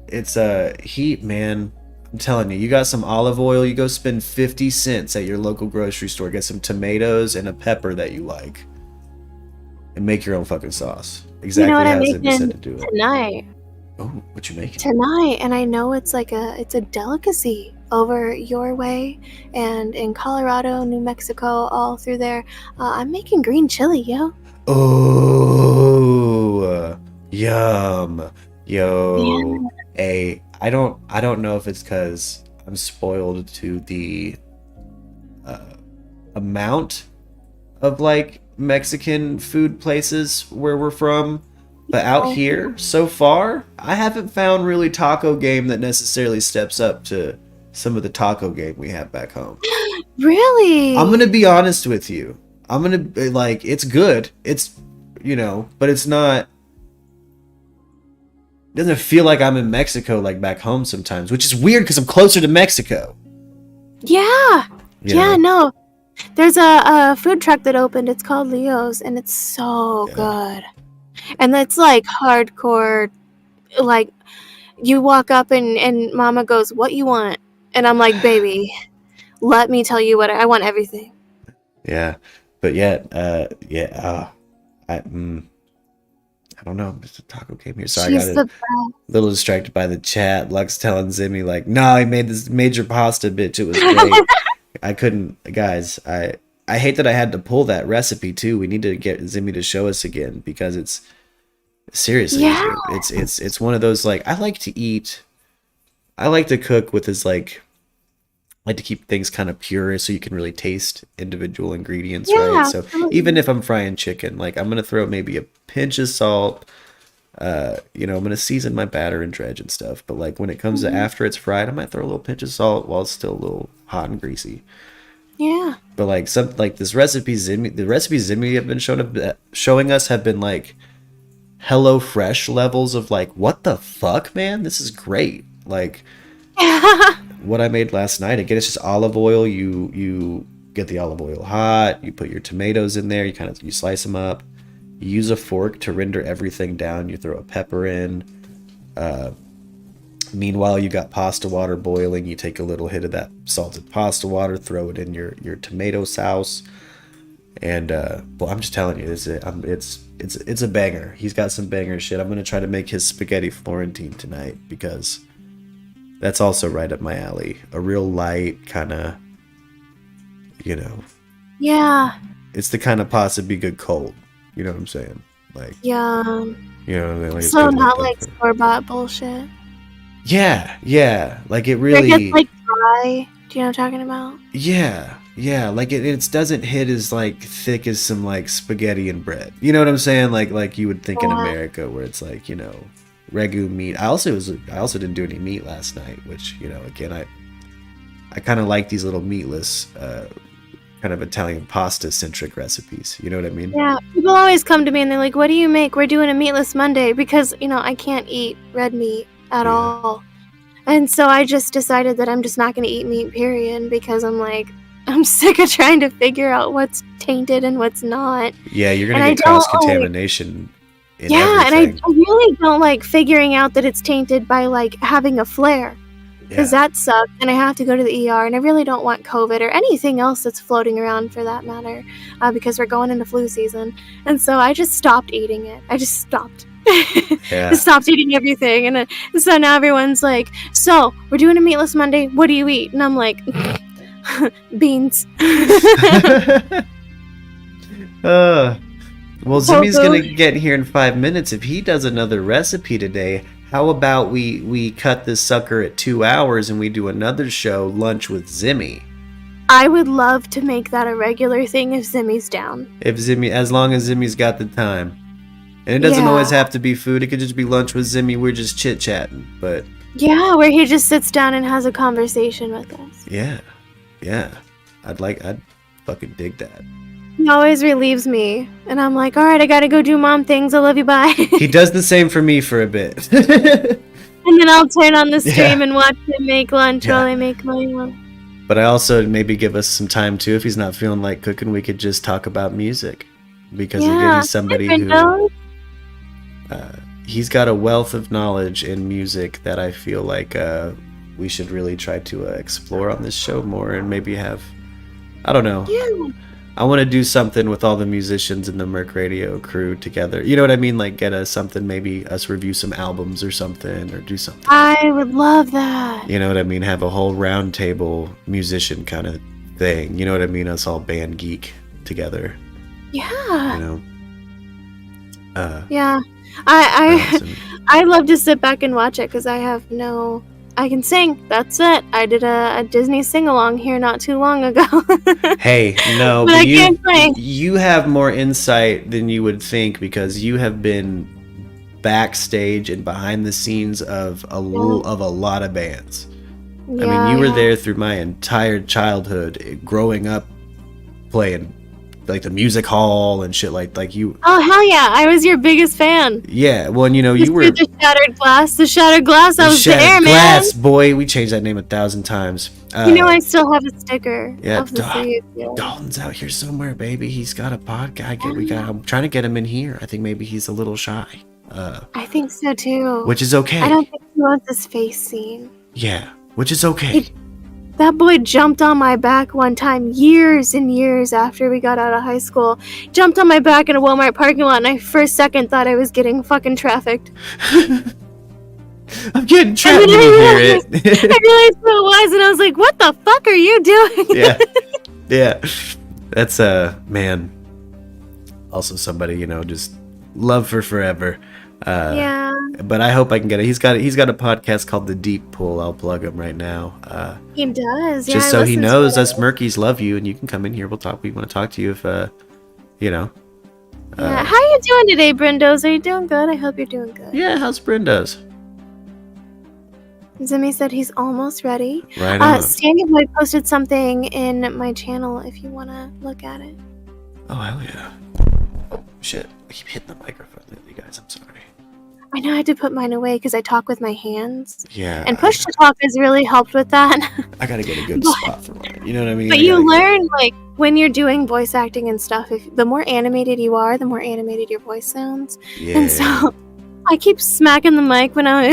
It's heat, man. I'm telling you, you got some olive oil, you go spend 50 cents at your local grocery store, get some tomatoes and a pepper that you like, and make your own fucking sauce. Exactly You know what I'm how Zimmy making said to do it. tonight? Oh, what you making? Tonight, and I know it's a delicacy over your way and in Colorado, New Mexico, all through there. I'm making green chili, yo. Oh, yum, yo. Yeah. Hey, I don't know if it's because I'm spoiled to the amount of like Mexican food places where we're from, but out here so far, I haven't found really taco game that necessarily steps up to some of the taco game we have back home. Really? I'm gonna be honest with you. I'm gonna be like, it's good. It's, but it's not. It doesn't feel like I'm in Mexico like back home sometimes, which is weird because I'm closer to Mexico. Yeah. You Yeah, know? no. There's a food truck that opened. It's called Leo's, and it's so good. And it's like hardcore. Like, you walk up and Mama goes, "What you want?" And I'm like, "Baby, let me tell you what I want. Everything." Yeah, but yet, I don't know. Mr. Taco came here, so She's I the got best. a little distracted by the chat. Lux telling Zimmy like, "No, he made this major pasta, bitch. It was great." I couldn't, guys. I hate that I had to pull that recipe too. We need to get Zimmy to show us again because it's seriously, Yeah. it's one of those like I like to cook with as like like to keep things kind of pure so you can really taste individual ingredients, Yeah, right? So absolutely. even if I'm frying chicken, like I'm gonna throw maybe a pinch of salt. I'm gonna season my batter and dredge and stuff. But like when it comes to after it's fried, I might throw a little pinch of salt while it's still a little hot and greasy. Yeah. But like this recipe the recipes Zimmy have been showing us have been like Hello Fresh levels of like, what the fuck, man? This is great. Like what I made last night. Again, it's just olive oil. You get the olive oil hot. You put your tomatoes in there. You slice them up. You use a fork to render everything down. You throw a pepper in. Meanwhile, you got pasta water boiling. You take a little hit of that salted pasta water, throw it in your tomato sauce, and well, I'm just telling you, it's a banger. He's got some banger shit. I'm gonna try to make his spaghetti Florentine tonight because that's also right up my alley. A real light kind of, Yeah. it's the kind of pasta be good cold. You know what I'm saying? Like, Yeah. Like it's So good not left like over. store-bought bullshit. Yeah. Like it Where it really. gets like dry. Do you know what I'm talking about? Yeah. Like it doesn't hit as like thick as some like spaghetti and bread. You know what I'm saying? Like you would think in Yeah. America, where it's like ragu meat. I also didn't do any meat last night, which again I kind of like these little meatless kind of Italian pasta centric recipes. You know what I mean? Yeah. People always come to me and they're like, "What do you make? We're doing a meatless Monday," because I can't eat red meat at Yeah. all. And so I just decided that I'm just not going to eat meat, period, because I'm sick of trying to figure out what's tainted and what's not. Yeah, you're And gonna I get don't cross contamination in Yeah, and everything. I really don't like figuring out that it's tainted by like having a flare, because that sucks, and I have to go to the ER, and I really don't want COVID or anything else that's floating around for that matter, because we're going into flu season. And so I just stopped eating it. I just stopped. Yeah. I stopped eating everything, and so now everyone's like, "So we're doing a meatless Monday. What do you eat?" And I'm like, "Beans." Well, Zimmy's gonna get here in 5 minutes. If he does another recipe today, how about we cut this sucker at 2 hours and we do another show, Lunch with Zimmy? I would love to make that a regular thing if Zimmy's down. As long as Zimmy's got the time. And it doesn't Yeah. always have to be food. It could just be lunch with Zimmy. We're just chit-chatting. But Yeah, where he just sits down and has a conversation with us. yeah. I'd fucking dig that. He always relieves me, and I'm like, all right, I gotta go do mom things. I love you, bye. He does the same for me for a bit. And then I'll turn on the stream Yeah. and watch him make lunch Yeah. while I make my lunch. But I also maybe give us some time too. If he's not feeling like cooking, we could just talk about music. Because again, he's somebody different who though. he's got a wealth of knowledge in music that I feel like we should really try to explore on this show more, and maybe have, I don't know. Yeah. I want to do something with all the musicians in the Merc Radio crew together. You know what I mean? Like get us something, maybe us review some albums or something, or do something. I would love that. You know what I mean? Have a whole round table musician kind of thing. You know what I mean? Us all band geek together. Yeah. You know? Yeah. Awesome. I love to sit back and watch it because I can sing. That's it. I did a Disney sing-along here not too long ago. Hey, no, But but I can't sing. you have more insight than you would think, because you have been backstage and behind the scenes of a lot of bands. I mean, you were there through my entire childhood, growing up playing like the music hall and shit like you. Oh hell yeah! I was your biggest fan. Yeah, well, you Just were through the shattered glass. The shattered glass. I was Shattered there, Glass, boy. We changed that name 1,000 times. man. I still have a sticker. Yeah, of the sleeve, yeah. Dalton's out here somewhere, baby. He's got a podcast. I'm trying to get him in here. I think maybe he's a little shy. I think so too. Which is okay. I don't think he wants his face seen. Yeah, which is okay. That boy jumped on my back one time, years and years after we got out of high school. Jumped on my back in a Walmart parking lot, and I for a second thought I was getting fucking trafficked. I'm getting trapped. And You then hear I realized who it was, and I was like, "What the fuck are you doing?" Yeah. That's man. Also somebody, just love for forever. Yeah. but I hope I can get it. He's got a podcast called The Deep Pool. I'll plug him right now. He does. Just I so he listen to knows it. us Murkies love you, and you can come in here. We'll talk. We want to talk to you if you know. Yeah. How you doing today, Brendos? Are you doing good? I hope you're doing good. Yeah, how's Brenda's? Zimmy said he's almost ready. Right on. Standy Boy posted something in my channel if you want to look at it. Oh, hell yeah. Oh, shit. I keep hitting the microphone lately, guys. I'm sorry. I know I had to put mine away because I talk with my hands. Yeah. And push to talk has really helped with that. I gotta get a good spot for mine. You know what I mean? But you learn, like, when you're doing voice acting and stuff, if the more animated you are, the more animated your voice sounds. Yeah. And so I keep smacking the mic when I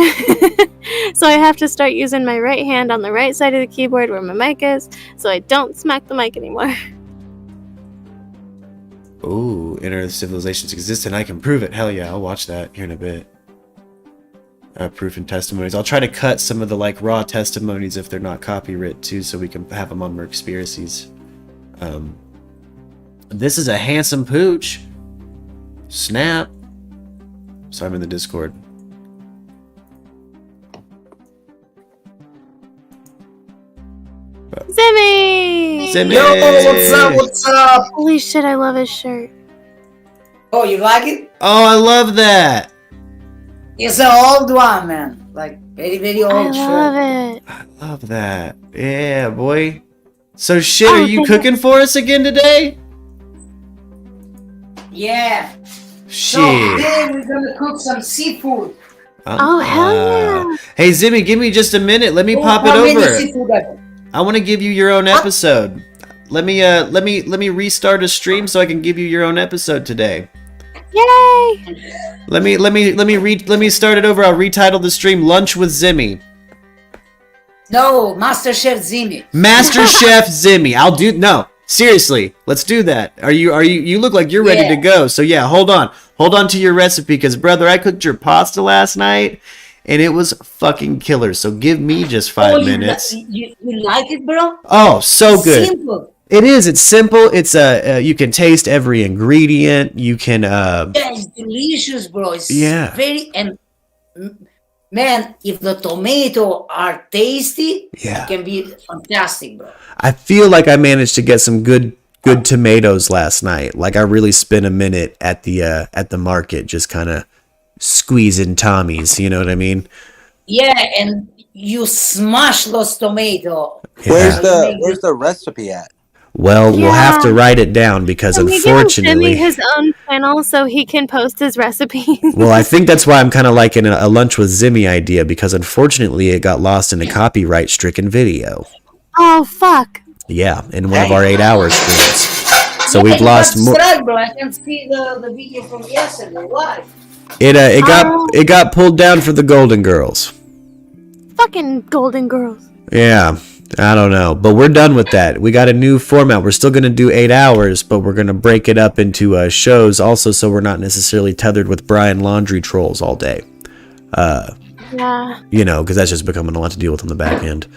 so I have to start using my right hand on the right side of the keyboard where my mic is, so I don't smack the mic anymore. Ooh, inner civilizations exist and I can prove it. Hell yeah, I'll watch that here in a bit. Proof and testimonies. I'll try to cut some of the like raw testimonies if they're not copyright too, so we can have them on MURKspiracies. This is a handsome pooch. Snap. So I'm in the Discord. Zimmy! Zimmy! Yo, what's up? Holy shit, I love his shirt. Oh, you like it? Oh, I love that. It's an old one, man. Like, very, very I old love shirt. it. I love that. Yeah, boy. So shit, are Oh, you thank cooking for us again today? Yeah. Shit. So today we're gonna cook some seafood. Oh, hell yeah. Hey, Zimmy, give me just a minute. Let me Oh, pop it how many over. seafood are- I want to give you your own episode. Let me restart a stream so I can give you your own episode today. Yay! Let me start it over. I'll retitle the stream "Lunch with Zimmy." No, Master Chef Zimmy. Master Chef Zimmy. I'll do no. Seriously, let's do that. Are you look like you're ready Yeah. to go. So yeah, hold on to your recipe because brother, I cooked your pasta last night and it was fucking killer. So give me just 5 minutes. You like it, bro? Oh, so good. Simple. It is. It's simple. It's you can taste every ingredient. You can Yeah, it's delicious, bro. It's Yeah. very and man, if the tomato are tasty, Yeah. it can be fantastic, bro. I feel like I managed to get some good tomatoes last night. Like I really spent a minute at the market just kind of squeezing Tommies, you know what I mean? Yeah, and you smash those tomato. Where's the recipe at? Well, we'll have to Yeah. write it down because Can we give unfortunately, Zimmy his own channel so he can post his recipes? well, I think that's why I'm kind of liking a lunch with Zimmy idea because unfortunately it got lost in a copyright stricken video. Oh, fuck. Yeah, in one of our 8-hour streams. So Yeah, we've you lost got more. strike, bro. I can see the video from yesterday. Why? It got pulled down for the Golden Girls. Fucking Golden Girls. Yeah, I don't know, but we're done with that. We got a new format. We're still gonna do 8 hours, but we're gonna break it up into shows also, so we're not necessarily tethered with Brian Laundry trolls all day. Yeah. You know, because that's just becoming a lot to deal with on the back end.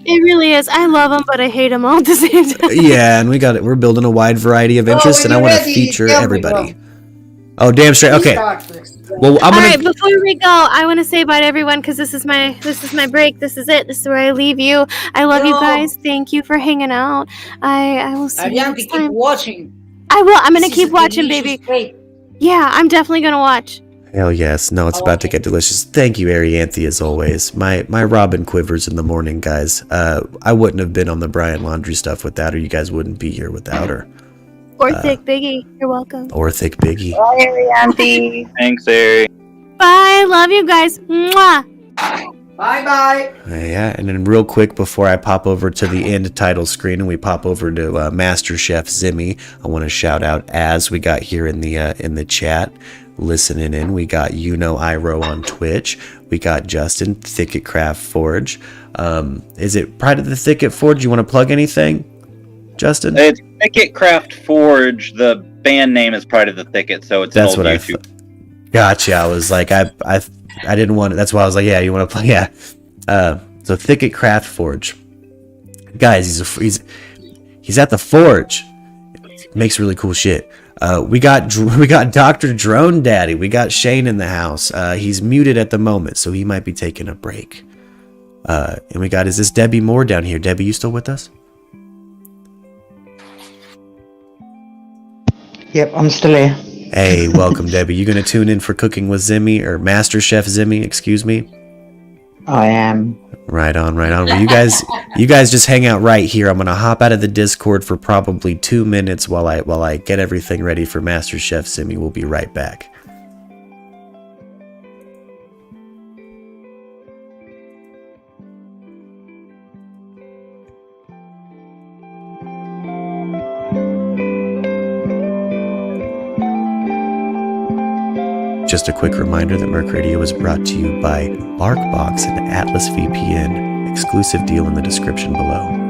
It really is. I love them, but I hate them all at the same time. Yeah, and we're building a wide variety of interests, and I want to feature everybody. Oh, damn straight. Okay. Well, I'm All gonna. right, before we go, I want to say bye to everyone because this is my break. This is it. This is where I leave you. I love you guys. Thank you for hanging out. I will see you Ariane, next keep time. watching. I will. I'm gonna This is keep watching, delicious baby. cake. Yeah, I'm definitely gonna watch. Hell yes. No, it's about to get delicious. Thank you, Arianthe, as always. My Robin quivers in the morning, guys. I wouldn't have been on the Brian Laundry stuff without her. You guys wouldn't be here without her. Or Thick Biggie. You're welcome. Or Thick Biggie. Bye, Arianthe. Thanks, Ari. Bye. Love you guys. Mwah. Bye bye. Yeah, and then real quick before I pop over to the end title screen and we pop over to Master Chef Zimmy, I want to shout out Az we got here in the chat listening in. We got Iro on Twitch. We got Justin Thicket Craft Forge. Is it Pride of the Thicket Forge? You want to plug anything, Justin? It's Thicket Craft Forge. The band name is Pride of the Thicket, so it's That's an old what I YouTube. Gotcha. I was like, I didn't want it. That's why I was like, yeah, you want to play? Yeah. So Thicket Craft Forge, guys. He's at the forge. makes really cool shit. We got Dr. Drone Daddy. We got Shane in the house. He's muted at the moment, so he might be taking a break. And we got, is this Debbie Moore down here? Debbie, you still with us? Yep, I'm still here. Hey, welcome, Debbie. You gonna tune in for Cooking with Zimmy, or Master Chef Zimmy? Excuse me. I am. Right on, right on. Well, you guys just hang out right here. I'm gonna hop out of the Discord for probably 2 minutes while I get everything ready for Master Chef Zimmy. We'll be right back. Just a quick reminder that Merc Radio is brought to you by BarkBox and Atlas VPN. Exclusive deal in the description below.